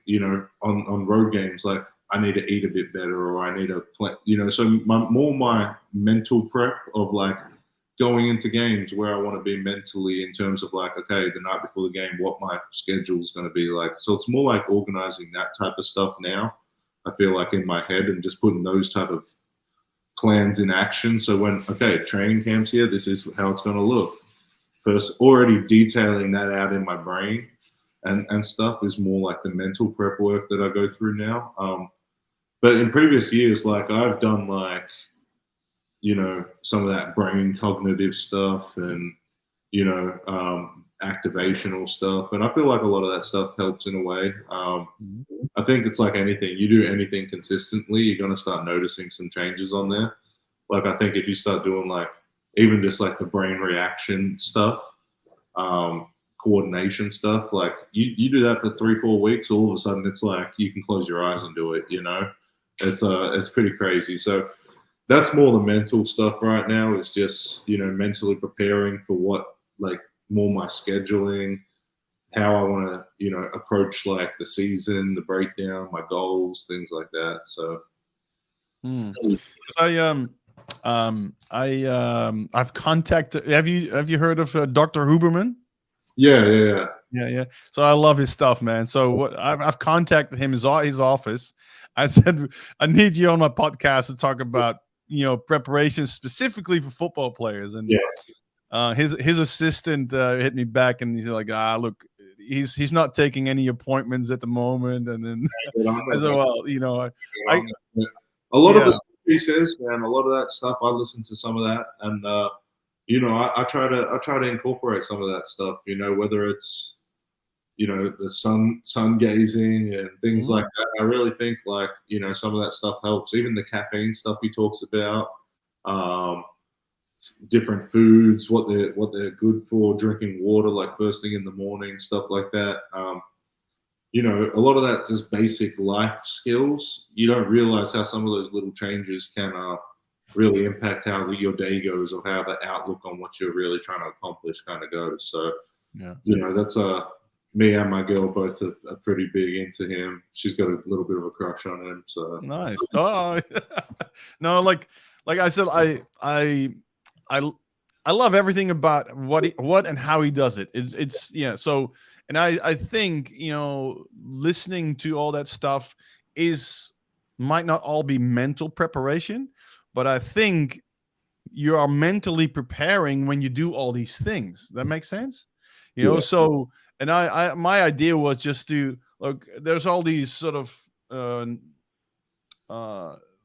on road games, like I need to eat a bit better or I need to play, so my mental prep of like going into games where I want to be mentally in terms of like, okay, the night before the game, what my schedule is going to be like. So it's more like organizing that type of stuff now. I feel like in my head and just putting those type of plans in action. So when, okay, training camp's here, this is how it's going to look. First, already detailing that out in my brain and stuff is more like the mental prep work that I go through now. But in previous years, like I've done like, some of that brain cognitive stuff and, activational stuff. And I feel like a lot of that stuff helps in a way. I think it's like anything. You do anything consistently, you're going to start noticing some changes on there. Like I think if you start doing like even just like the brain reaction stuff, coordination stuff, like you do that for 3-4 weeks, all of a sudden it's like you can close your eyes and do it. It's pretty crazy. So that's more the mental stuff right now. Is just mentally preparing for what like more my scheduling, how I want to, approach like the season, the breakdown, my goals, things like that. So, I've contacted. Have you heard of Dr. Huberman? Yeah. So I love his stuff, man. So what I've contacted him, his office. I said I need you on my podcast to talk about preparation specifically for football players, and his assistant hit me back and he's like, look, he's not taking any appointments at the moment. And then I said, well, a lot of the stuff he says, man, a lot of that stuff, I listen to some of that, and I try to incorporate some of that stuff, whether it's the sun gazing and things like that. I really think like some of that stuff helps. Even the caffeine stuff he talks about, different foods, what they're good for, drinking water like first thing in the morning, stuff like that. A lot of that just basic life skills. You don't realize how some of those little changes can really impact how your day goes or how the outlook on what you're really trying to accomplish kind of goes. So, that's me and my girl both are pretty big into him. She's got a little bit of a crush on him. So nice. Oh, no, like I said, I love everything about what and how he does it. It's So, and I think listening to all that stuff might not all be mental preparation, but I think you are mentally preparing when you do all these things. That makes sense, So, and my idea was just to look. There's all these sort of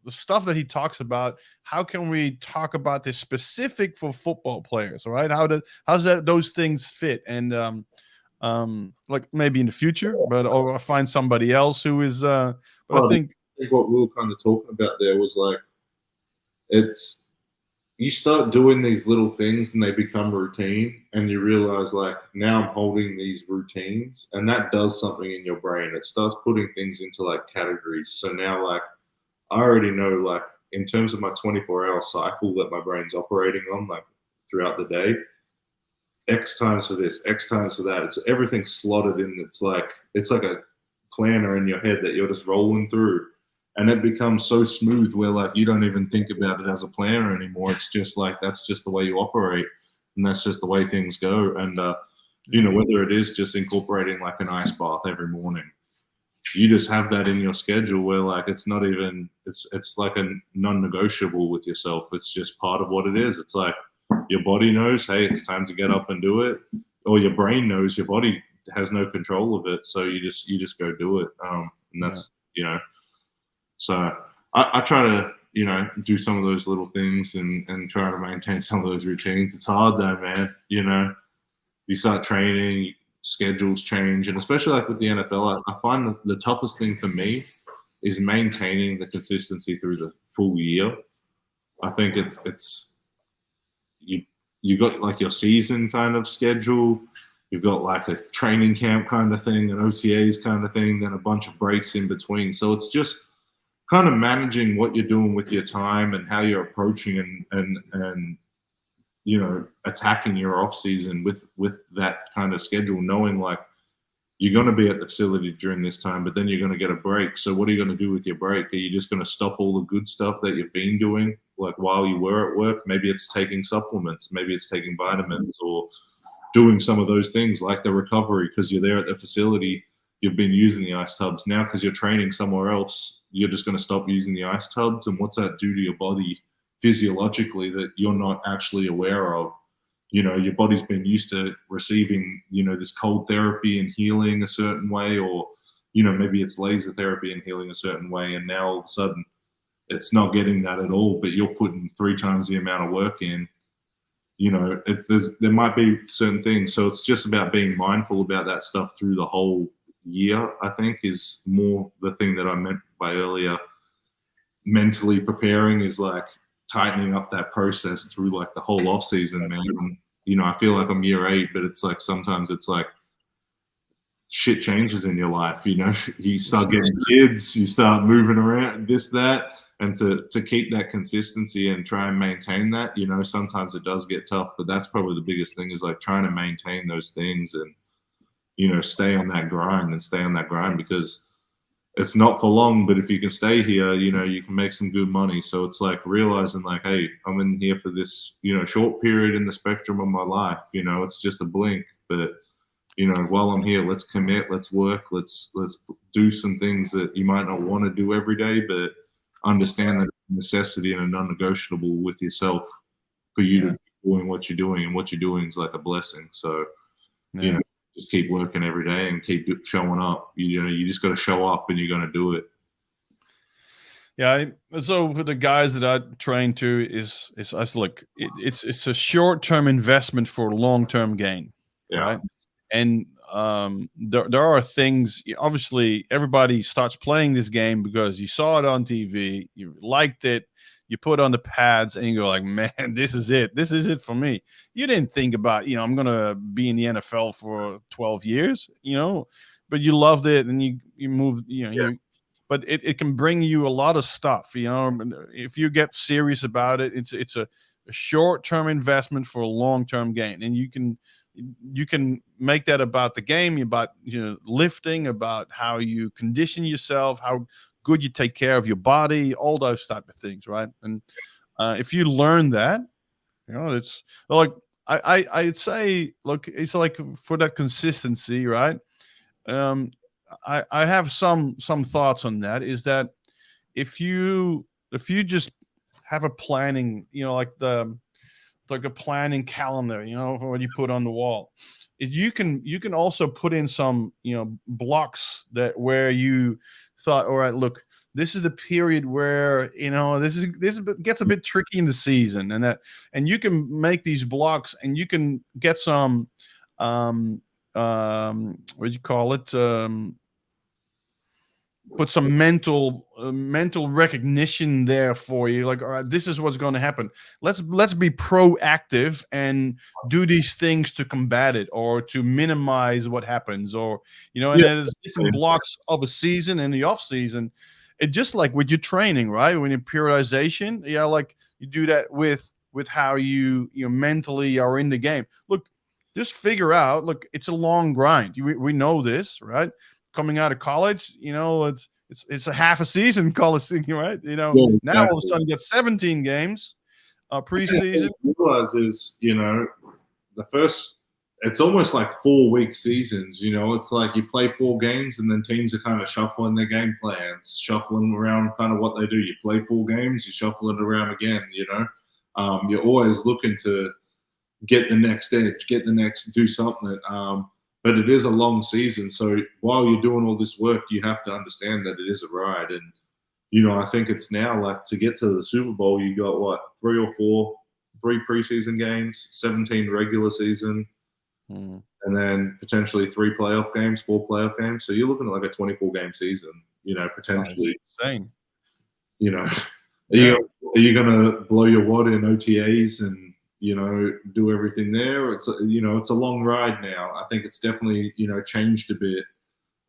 the stuff that he talks about, how can we talk about this specific for football players? All right, how's that those things fit? And like maybe in the future, but or find somebody else who is. But Well, I think what we were kind of talking about there was like, it's, you start doing these little things and they become routine, and you realize like, now I'm holding these routines, and that does something in your brain. It starts putting things into like categories. So now like, I already know like, in terms of my 24-hour cycle that my brain's operating on, like throughout the day, X times for this, X times for that. It's everything slotted in. It's like a planner in your head that you're just rolling through, and it becomes so smooth where like you don't even think about it as a planner anymore. It's just like, that's just the way you operate, and that's just the way things go. And whether it is just incorporating like an ice bath every morning, you just have that in your schedule where like, it's not even, it's like a non-negotiable with yourself. It's just part of what it is. It's like, your body knows, hey, it's time to get up and do it, or your brain knows your body has no control of it, so you just go do it. And that's so I try to do some of those little things and try to maintain some of those routines. It's hard though, man. You start training, schedules change, and especially like with the NFL, I find the toughest thing for me is maintaining the consistency through the full year. I think it's you got like your season kind of schedule, you've got like a training camp kind of thing, an OTAs kind of thing, then a bunch of breaks in between. So it's just kind of managing what you're doing with your time and how you're approaching and attacking your off season with that kind of schedule, knowing like, you're going to be at the facility during this time, but then you're going to get a break. So what are you going to do with your break? Are you just going to stop all the good stuff that you've been doing, like while you were at work? Maybe it's taking supplements, maybe it's taking vitamins, or doing some of those things like the recovery, because you're there at the facility, you've been using the ice tubs. Now, because you're training somewhere else, you're just going to stop using the ice tubs. And what's that do to your body physiologically that you're not actually aware of? Your body's been used to receiving, this cold therapy and healing a certain way, or, maybe it's laser therapy and healing a certain way. And now all of a sudden it's not getting that at all, but you're putting 3 times the amount of work in. There might be certain things. So it's just about being mindful about that stuff through the whole year, I think, is more the thing that I meant by earlier. Mentally preparing is like tightening up that process through like the whole off season, man. And, I feel like I'm year 8, but it's like, sometimes it's like shit changes in your life. You start getting kids, you start moving around, this, that, and to keep that consistency and try and maintain that, sometimes it does get tough, but that's probably the biggest thing, is like trying to maintain those things and, stay on that grind, because it's not for long, but if you can stay here, you can make some good money. So it's like realizing like, hey, I'm in here for this, short period in the spectrum of my life. It's just a blink, but while I'm here, let's commit, let's work, let's do some things that you might not want to do every day, but understand that it's a necessity and a non-negotiable with yourself for you to be doing what you're doing, and what you're doing is like a blessing. So, just keep working every day and keep showing up. You just got to show up, and you're going to do it. Yeah. So with the guys that I train to is look, it's a short-term investment for long-term gain. Yeah. Right. And there are things, obviously everybody starts playing this game because you saw it on TV, you liked it, you put on the pads, and you go like, man, this is it for me. You didn't think about, I'm going to be in the NFL for 12 years, but you loved it, and you moved, but it can bring you a lot of stuff, if you get serious about it. It's a short-term investment for a long-term gain, and you can make that about the game, about lifting, about how you condition yourself, how good you take care of your body, all those type of things, right? And if you learn that, it's like I'd say, look, it's like for that consistency, right? I have some thoughts on that. Is that if you just have a planning, like a planning calendar, for what you put on the wall, you can also put in some blocks that where you thought, all right, look, this is the period where this gets a bit tricky in the season, and you can make these blocks, and you can get some what do you call it, put some mental recognition there for you, like, all right, this is what's going to happen. Let's be proactive and do these things to combat it or to minimize what happens, or and there's different blocks of a season and the off season. It just like with your training, right? When you periodization, like you do that with how you mentally are in the game. Look, just figure out, look, it's a long grind. We know this, right? Coming out of college, it's a half a season college season, right? Yeah, exactly. Now all of a sudden you get 17 games preseason. What I realize is, it's almost like 4-week seasons. It's like you play 4 games and then teams are kind of shuffling their game plans, shuffling around kind of what they do. You play 4 games, you shuffle it around again. You're always looking to get the next edge, do something. But it is a long season. So while you're doing all this work, you have to understand that it is a ride. And, I think it's now like to get to the Super Bowl, you got what, 3 or 4, 3 preseason games, 17 regular season, and then potentially 3 playoff games, 4 playoff games. So you're looking at like a 24-game season, potentially. That's insane. Are you going to blow your wad in OTAs and, do everything there? It's a long ride now. I think it's definitely, changed a bit.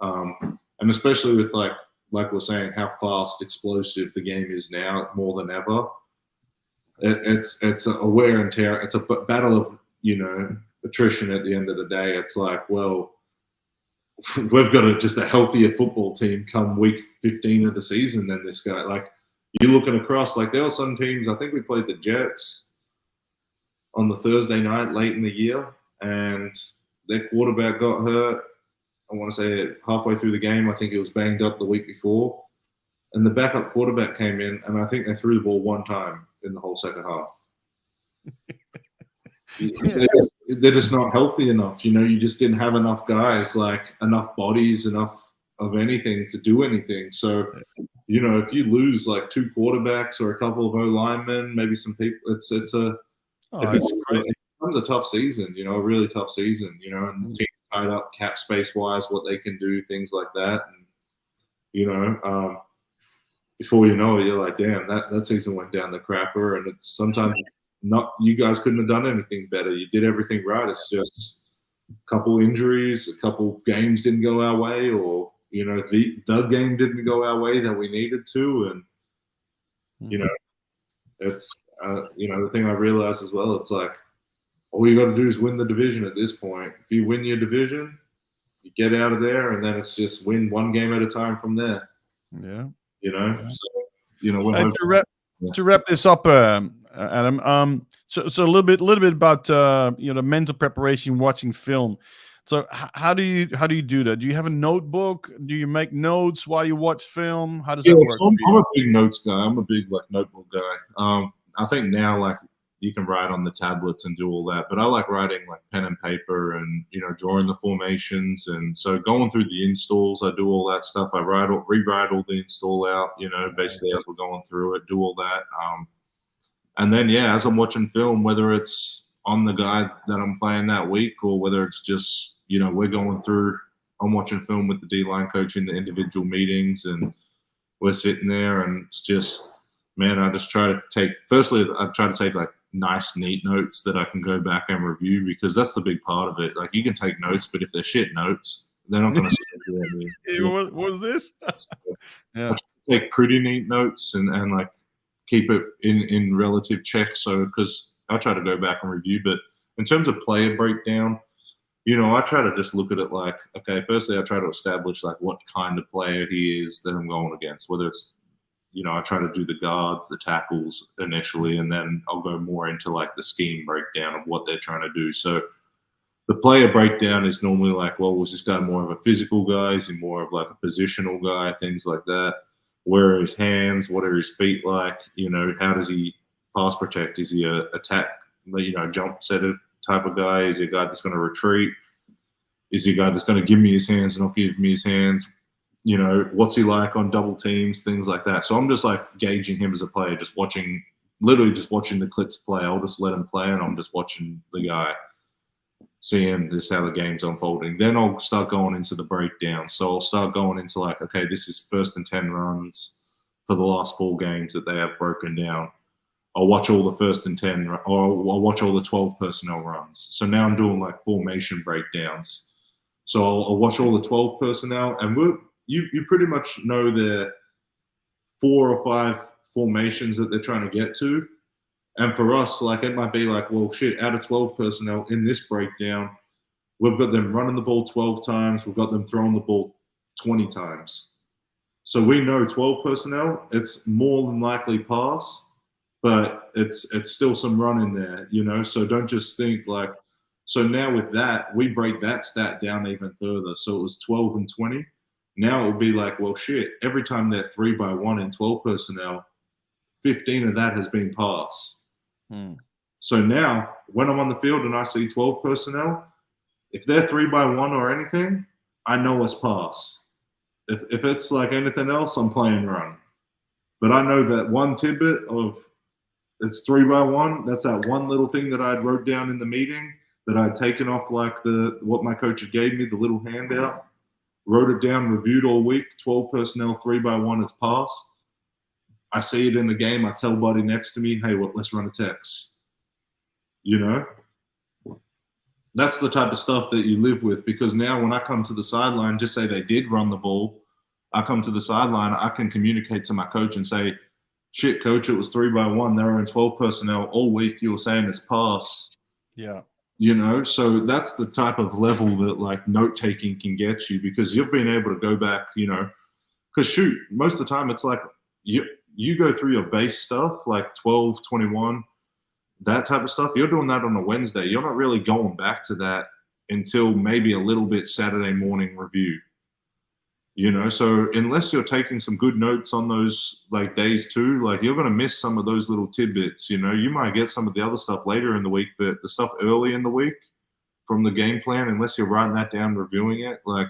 And especially with like we're saying, how fast, explosive the game is now more than ever. It's a wear and tear. It's a battle of, attrition at the end of the day. It's like, well, we've got just a healthier football team come week 15 of the season than this guy. Like, you're looking across, like there were some teams, I think we played the Jets on the Thursday night late in the year, and their quarterback got hurt. I want to say halfway through the game. I think it was banged up the week before. And the backup quarterback came in, and I think they threw the ball 1 time in the whole second half. They're just not healthy enough. You just didn't have enough guys, like enough bodies, enough of anything to do anything. So, if you lose like 2 quarterbacks or a couple of O-linemen, maybe some people, it's crazy. It becomes a tough season, a really tough season, and the team's tied up cap space wise, what they can do, things like that. And, before you know it, you're like, damn, that season went down the crapper. And it's sometimes not, you guys couldn't have done anything better. You did everything right. It's just a couple injuries, a couple games didn't go our way, or, the game didn't go our way that we needed to. And, it's, the thing I realized as well, it's like, all you got to do is win the division at this point. If you win your division, you get out of there, and then it's just win 1 game at a time from there. Yeah. So, to wrap this up, Adam, so a little bit about the mental preparation, watching film. So how do you do that? Do you have a notebook? Do you make notes while you watch film? How does that work? So I'm a big notes guy. I'm a big notebook guy. I think now you can write on the tablets and do all that, but I like writing pen and paper and drawing the formations, and so going through the installs, I do all that stuff. I rewrite all the install out, basically as we're going through it, do all that. And then as I'm watching film, whether it's on the guy that I'm playing that week or whether it's just we're going through, I'm watching film with the D-line coach in the individual meetings, and we're sitting there, and it's just, man, I just try to take, firstly, I try to take nice, neat notes that I can go back and review, because that's the big part of it. Like, you can take notes, but if they're shit notes, they're not going to. What was this? I take pretty neat notes and keep it in relative check. So, because I try to go back and review, but in terms of player breakdown, I try to just look at it like, okay, firstly, I try to establish what kind of player he is that I'm going against, whether it's, I try to do the guards, the tackles initially, and then I'll go more into the scheme breakdown of what they're trying to do. So the player breakdown is normally well, was this guy more of a physical guy? Is he more of a positional guy? Things like that. Where are his hands? What are his feet like? How does he pass protect? Is he a attack, jump setter type of guy? Is he a guy that's going to retreat? Is he a guy that's going to give me his hands and not give me his hands? you know, what's he like on double teams, things like that. So I'm just like gauging him as a player, just literally just watching the clips play. I'll just let him play, and I'm just watching the guy, seeing just how the game's unfolding. Then I'll start going into the breakdown. So I'll start going into like, okay, this is 1st and 10 runs for the last 4 games that they have broken down. I'll watch all the 1st and 10, or I'll watch all the 12 personnel runs. So now I'm doing like formation breakdowns. So I'll watch all the 12 personnel, and you pretty much know the 4 or 5 formations that they're trying to get to. And for us, like, it might be like, well, shit, out of 12 personnel in this breakdown, we've got them running the ball 12 times. We've got them throwing the ball 20 times. So we know 12 personnel, it's more than likely pass, but it's still some run in there, you know? So don't just think like, so now with that, we break that stat down even further. So it was 12 and 20. Now it would be like, well, shit, every time they're 3-by-1 in 12 personnel, 15 of that has been pass. So now when I'm on the field and I see 12 personnel, if they're 3-by-1 or anything, I know it's pass. If it's like anything else, I'm playing run. But I know that one tidbit of it's 3-by-1, that's that one little thing that I wrote down in the meeting that I'd taken off like what my coach had gave me, the little handout, wrote it down, reviewed all week, 12 personnel, 3-by-1 is pass. I see it in the game. I tell buddy next to me, hey, let's run a text. You know? That's the type of stuff that you live with, because now when I come to the sideline, just say they did run the ball, I come to the sideline, I can communicate to my coach and say, shit, coach, it was 3-by-1. They were in 12 personnel all week. You were saying it's pass. Yeah. You know, so that's the type of level that like note-taking can get you, because you've been able to go back, you know, because shoot, most of the time it's like you go through your base stuff, like 12, 21, that type of stuff. You're doing that on a Wednesday. You're not really going back to that until maybe a little bit Saturday morning review. You know, so unless you're taking some good notes on those like days too, like you're going to miss some of those little tidbits. You know, you might get some of the other stuff later in the week, but the stuff early in the week from the game plan, unless you're writing that down, reviewing it, like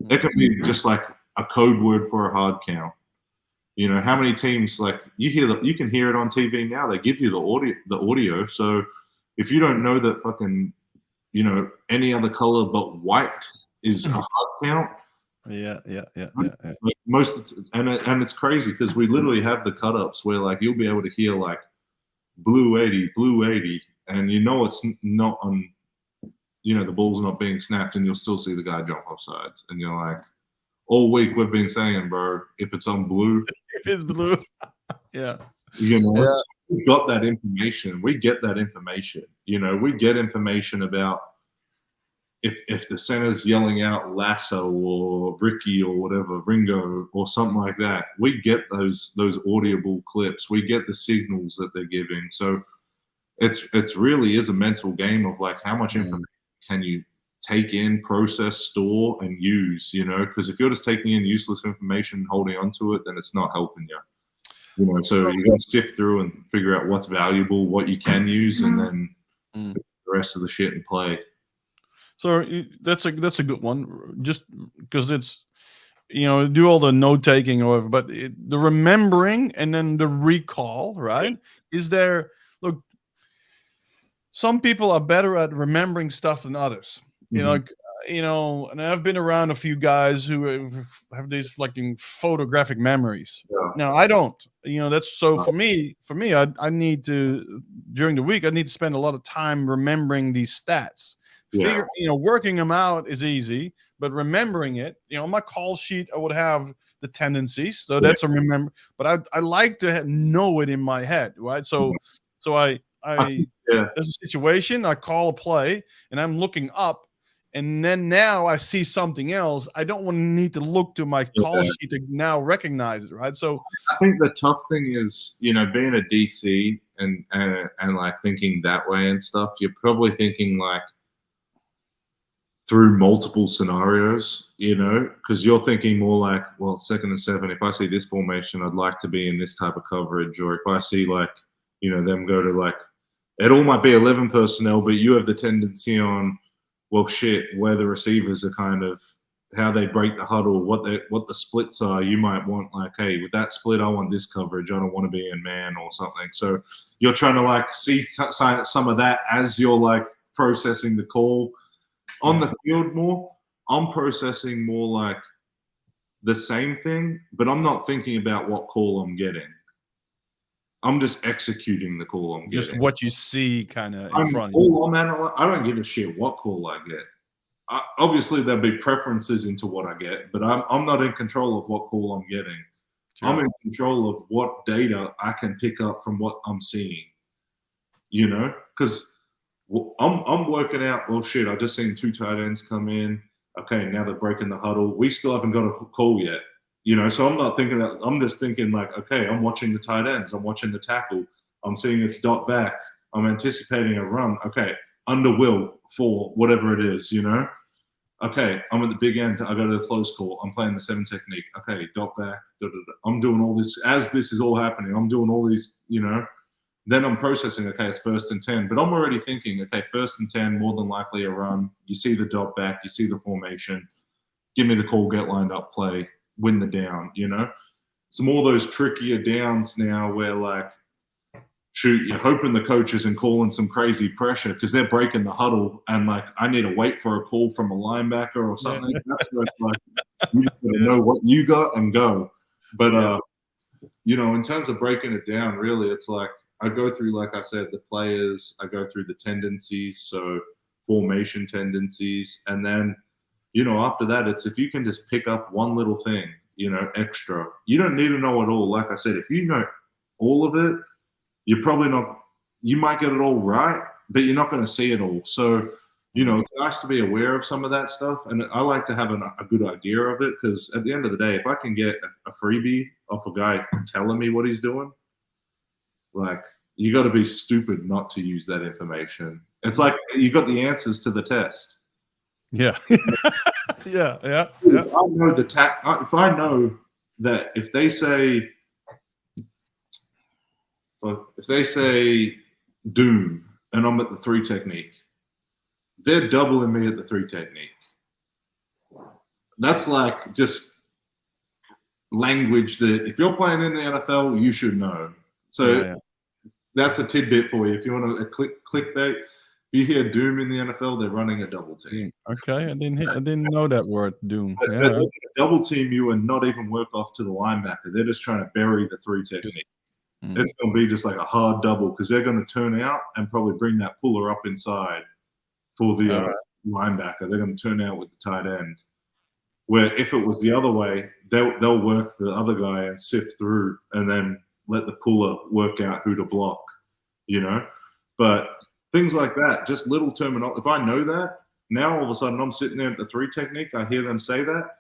it could be just like a code word for a hard count. You know, how many teams, like you can hear it on TV now. They give you the audio. So if you don't know that fucking, you know, any other color but white is a hard count. Yeah. Like and it's crazy because we literally have the cut ups where like you'll be able to hear like blue 80, and you know it's not on, you know, the ball's not being snapped, and you'll still see the guy jump off sides, and you're like, all week we've been saying, bro, if it's on blue, if it's blue, yeah, you know, we got that information. We get that information. You know, we get information about if the center's yelling out Lasso or Ricky or whatever, Ringo or something like that. We get those audible clips. We get the signals that they're giving. So it's really is a mental game of like how much information can you take in, process, store, and use, you know, because if you're just taking in useless information and holding on to it, then it's not helping you. You know, so you got to sift through and figure out what's valuable, what you can use, and then the rest of the shit and play. So that's a good one, just because it's, you know, do all the note taking or whatever, but the remembering and then the recall, right? Is there, look, some people are better at remembering stuff than others. You know, like, you know, and I've been around a few guys who have these fucking photographic memories. Yeah. Now I don't. You know, that's so for me, I need to, during the week, I need to spend a lot of time remembering these stats. You know, working them out is easy, but remembering it, you know, on my call sheet, I would have the tendencies. So that's a remember, but I like to know it in my head, right? So I there's a situation, I call a play, and I'm looking up, and then now I see something else. I don't want to need to look to my call sheet to now recognize it, right? So I think the tough thing is, you know, being a DC and like thinking that way and stuff, you're probably thinking like through multiple scenarios, you know, because you're thinking more like, well, 2nd and 7, if I see this formation, I'd like to be in this type of coverage. Or if I see like, you know, them go to like, it all might be 11 personnel, but you have the tendency on, well, shit, where the receivers are kind of, how they break the huddle, what the splits are. You might want like, hey, with that split, I want this coverage. I don't want to be in man or something. So you're trying to like see some of that as you're like processing the call on the field more. I'm processing more like the same thing, but I'm not thinking about what call I'm getting. I'm just executing the call I'm getting. Just what you see kind of in front of you. I don't give a shit what call I get. Obviously, there'll be preferences into what I get, but I'm not in control of what call I'm getting. Sure. I'm in control of what data I can pick up from what I'm seeing. You know, because I'm working out. Well, shit, I just seen 2 tight ends come in. Okay, now they're breaking the huddle. We still haven't got a call yet. You know, so I'm not thinking that. I'm just thinking like, okay, I'm watching the tight ends. I'm watching the tackle. I'm seeing it's dot back. I'm anticipating a run. Okay, under will for whatever it is, you know. Okay, I'm at the big end. I go to the close call. I'm playing the 7 technique. Okay, dot back. I'm doing all this. As this is all happening, I'm doing all these, you know. Then I'm processing, okay, it's 1st and 10. But I'm already thinking, okay, 1st and 10, more than likely a run. You see the dot back. You see the formation. Give me the call, get lined up, play, win the down, you know. It's more those trickier downs now where, like, shoot, you're hoping the coach isn't calling some crazy pressure because they're breaking the huddle and, like, I need to wait for a call from a linebacker or something. Yeah. That's where it's like, you just gotta know what you got and go. But, you know, in terms of breaking it down, really, it's like, I go through, like I said, the players, I go through the tendencies, so formation tendencies, and then, you know, after that, it's if you can just pick up one little thing, you know, extra. You don't need to know it all. Like I said, if you know all of it, you're probably not, you might get it all right, but you're not going to see it all. So, you know, it's nice to be aware of some of that stuff, and I like to have a good idea of it because at the end of the day, if I can get a freebie off a guy telling me what he's doing, like, you got to be stupid not to use that information. It's like you got the answers to the test. Yeah. yeah. If I know if I know that if they say doom and I'm at the 3 technique, they're doubling me at the 3 technique. That's like just language that if you're playing in the NFL, you should know. So that's a tidbit for you. If you want to clickbait, if you hear doom in the NFL, they're running a double team. Okay, I didn't know that word doom. But they're going to double team you and not even work off to the linebacker. They're just trying to bury the 3 technique. It's going to be just like a hard double because they're going to turn out and probably bring that puller up inside for the linebacker. They're going to turn out with the tight end. Where if it was the other way, they'll work the other guy and sift through and then let the puller work out who to block, you know. But things like that, just little terminology. If I know that, now all of a sudden I'm sitting there at the 3 technique, I hear them say that,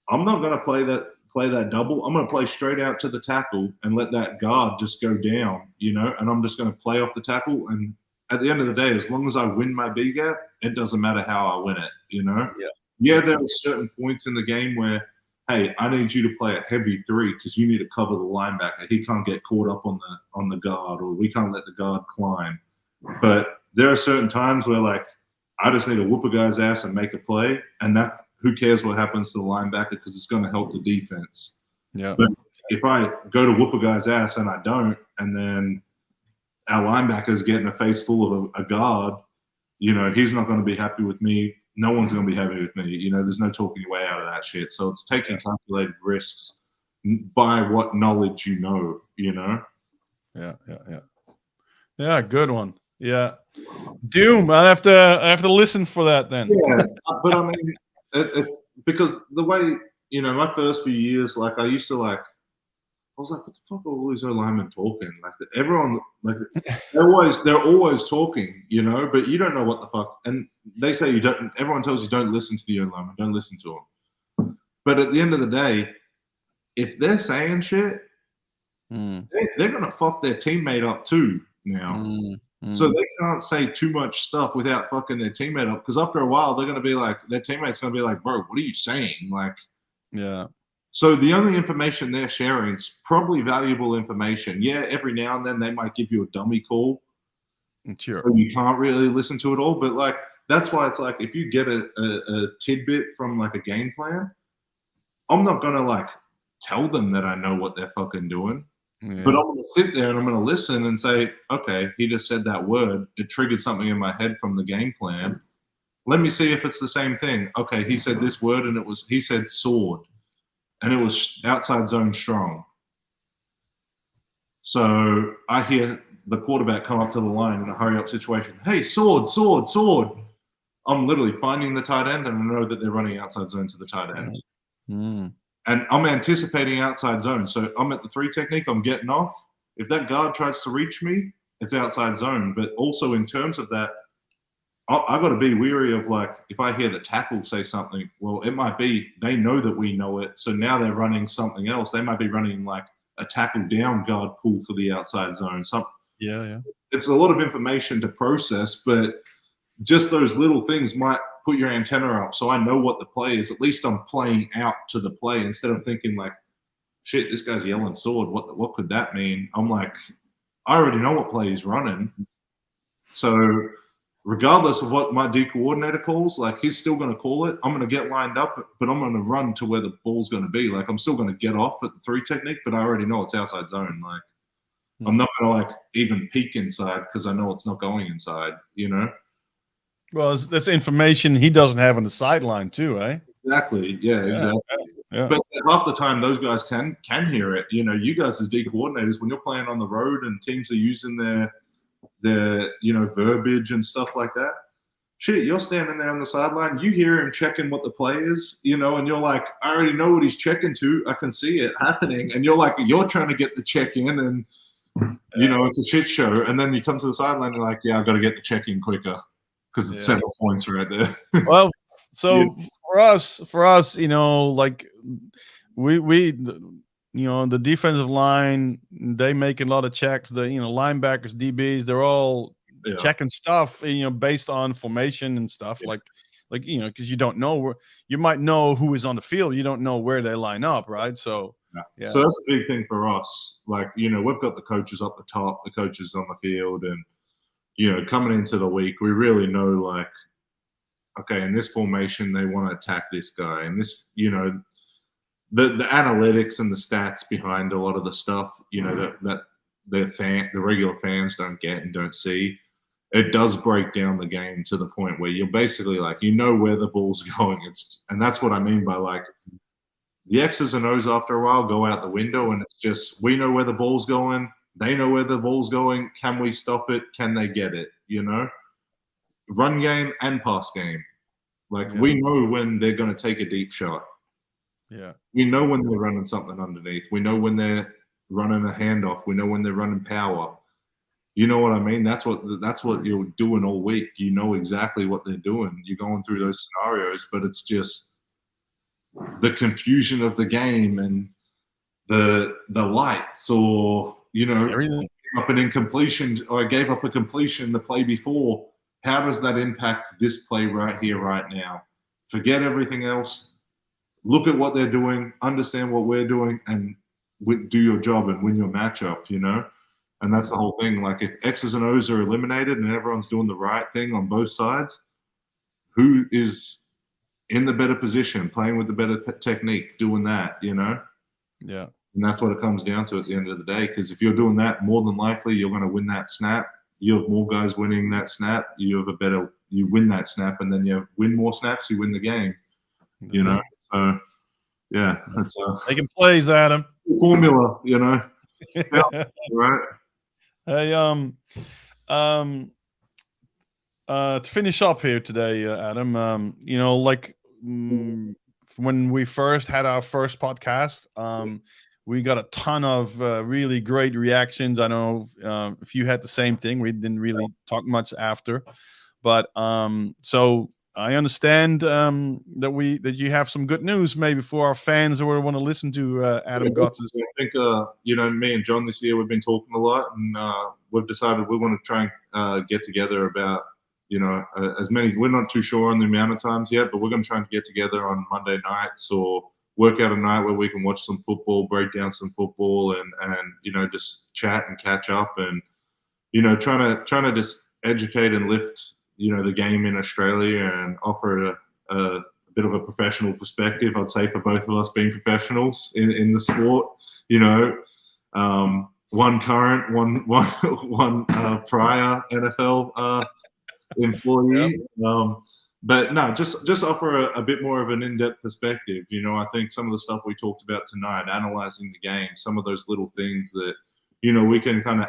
I'm not going to play that double. I'm going to play straight out to the tackle and let that guard just go down, you know, and I'm just going to play off the tackle. And at the end of the day, as long as I win my B gap, it doesn't matter how I win it, you know. Yeah, there are certain points in the game where, hey, I need you to play a heavy 3 because you need to cover the linebacker. He can't get caught up on the guard, or we can't let the guard climb. But there are certain times where, like, I just need to whoop a guy's ass and make a play, and that who cares what happens to the linebacker because it's going to help the defense. Yeah. But if I go to whoop a guy's ass and I don't, and then our linebacker is getting a face full of a guard, you know, he's not going to be happy with me. No one's going to be happy with me. You know, there's no talking your way out of that shit. So it's taking calculated risks by what knowledge you know, you know? Yeah, good one. Yeah. Doom. I have to listen for that then. Yeah, but I mean, it's because the way, you know, my first few years, like, I used to, like, I was like, what the fuck are all these linemen talking? Like, everyone, like, they're always talking, you know, but you don't know what the fuck. And they say you don't. Everyone tells you don't listen to the lineman, don't listen to them. But at the end of the day, if they're saying shit, they're gonna fuck their teammate up too now. So they can't say too much stuff without fucking their teammate up. Because after a while, they're gonna be like, their teammate's gonna be like, bro, what are you saying? Like, yeah. So the only information they're sharing is probably valuable information. Yeah, every now and then they might give you a dummy call. Sure. So you can't really listen to it all. But, like, that's why it's like if you get a tidbit from like a game plan, I'm not gonna like tell them that I know what they're fucking doing. Yeah. But I'm going to sit there and I'm going to listen and say, okay, he just said that word. It triggered something in my head from the game plan. Let me see if it's the same thing. Okay, he said this word and he said sword. And it was outside zone strong. So I hear the quarterback come up to the line in a hurry up situation. Hey, sword, sword, sword. I'm literally finding the tight end and I know that they're running outside zone to the tight end. Mm. And I'm anticipating outside zone. So I'm at the 3 technique. I'm getting off. If that guard tries to reach me, it's outside zone. But also in terms of that, I got to be weary of like, if I hear the tackle say something, well, it might be they know that we know it. So now they're running something else. They might be running like a tackle down guard pull for the outside zone. Yeah. It's a lot of information to process, but just those little things might put your antenna up so I know what the play is. At least I'm playing out to the play instead of thinking like, shit, this guy's yelling sword. What could that mean? I'm like, I already know what play he's running. So regardless of what my D coordinator calls, like he's still going to call it. I'm going to get lined up, but I'm going to run to where the ball's going to be. Like I'm still going to get off at the 3 technique, but I already know it's outside zone. Like I'm not going to like even peek inside because I know it's not going inside, you know? Well, that's information he doesn't have on the sideline too, eh? Exactly. Yeah, exactly. Yeah. But half the time, those guys can hear it. You know, you guys as D coordinators, when you're playing on the road and teams are using their verbiage and stuff like that. Shit, you're standing there on the sideline. You hear him checking what the play is, you know, and you're like, I already know what he's checking to. I can see it happening, and you're trying to get the check in, and you know it's a shit show. And then you come to the sideline, and you're like, yeah, I've got to get the check in quicker. Because it's 7 points right there. Well, so for us, you know, like we the defensive line, they make a lot of checks. The linebackers, DBs, they're all checking stuff, based on formation and stuff. Like because you don't know where you might know who is on the field, you don't know where they line up, right? So so that's a big thing for us. Like we've got the coaches up the top, the coaches on the field, and coming into the week, we really know, like, okay, in this formation, they want to attack this guy. And this, the analytics and the stats behind a lot of the stuff, that the regular fans don't get and don't see, it does break down the game to the point where you're basically like, where the ball's going. And that's what I mean by, like, the X's and O's after a while go out the window, and it's just, we know where the ball's going. They know where the ball's going. Can we stop it? Can they get it? Run game and pass game. Like we know when they're going to take a deep shot. Yeah. We know when they're running something underneath. We know when they're running a handoff. We know when they're running power. You know what I mean? That's what you're doing all week. You know exactly what they're doing. You're going through those scenarios, but it's just the confusion of the game and the lights, or everything. up an incompletion, or I gave up a completion the play before. How does that impact this play right here, right now? Forget everything else. Look at what they're doing, understand what we're doing, and do your job and win your matchup, And that's the whole thing. Like, if X's and O's are eliminated and everyone's doing the right thing on both sides, who is in the better position, playing with the better technique, doing that, Yeah. And that's what it comes down to at the end of the day. Because if you're doing that, more than likely you're going to win that snap. You have more guys winning that snap. You win that snap, and then you win more snaps. You win the game. So yeah, that's making plays, Adam. Formula, right? Hey, to finish up here today, Adam, when we first had our first podcast, we got a ton of really great reactions. I know if you had the same thing, we didn't really talk much after, but so I understand that you have some good news maybe for our fans who want to listen to Adam Gotsis. I think me and John this year, we've been talking a lot, and we've decided we want to try and get together about as many. We're not too sure on the amount of times yet, but we're going to try and get together on Monday nights or work out a night where we can watch some football, break down some football, and just chat and catch up, and trying to just educate and lift the game in Australia and offer a bit of a professional perspective. I'd say for both of us being professionals in the sport, one current, one prior NFL employee. Yep. But no, just offer a bit more of an in-depth perspective. I think some of the stuff we talked about tonight, analyzing the game, some of those little things that, we can kind of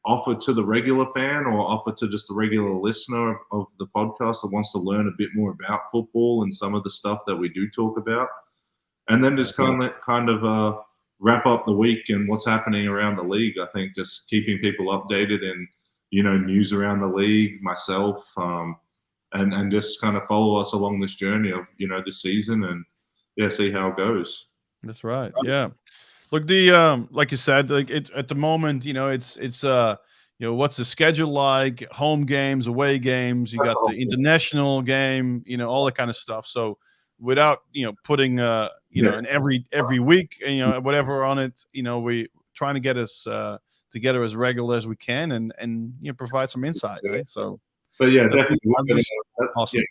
offer to the regular fan or offer to just the regular listener of the podcast that wants to learn a bit more about football and some of the stuff that we do talk about. And then just kind of wrap up the week and what's happening around the league. I think just keeping people updated and, news around the league, myself, and just kind of follow us along this journey of, this season and see how it goes. That's right. Yeah. Look, like you said, like at the moment, it's what's the schedule like? Home games, away games. You got the international game, all that kind of stuff. So without putting in every week, whatever on it, we trying to get us together as regular as we can and provide some insight. Right? So, but yeah, definitely awesome. Yeah,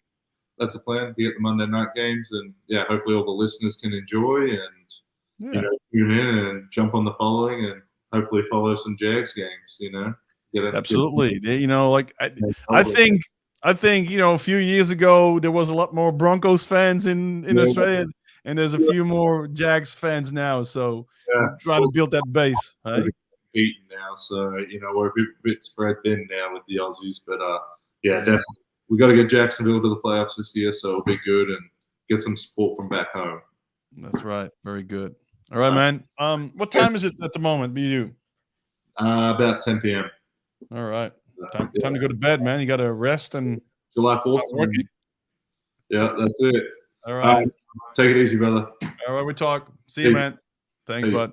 that's the plan to get the Monday night games, and hopefully all the listeners can enjoy and. Tune in and jump on the following and hopefully follow some Jags games, Absolutely. I think, a few years ago, there was a lot more Broncos fans in Australia, and there's a few more Jags fans now. So we're trying to build that base. Right? Competing now. So, we're a bit spread thin now with the Aussies, but definitely. We got to get Jacksonville to the playoffs this year, so it'll be good and get some support from back home. That's right. Very good. All right, man. What time is it at the moment, BU? About 10 p.m. All right. Time to go to bed, man. You got to rest and July 4th. Working. Yeah, that's it. All right. Take it easy, brother. All right, we talk. See you, man. Thanks, bud.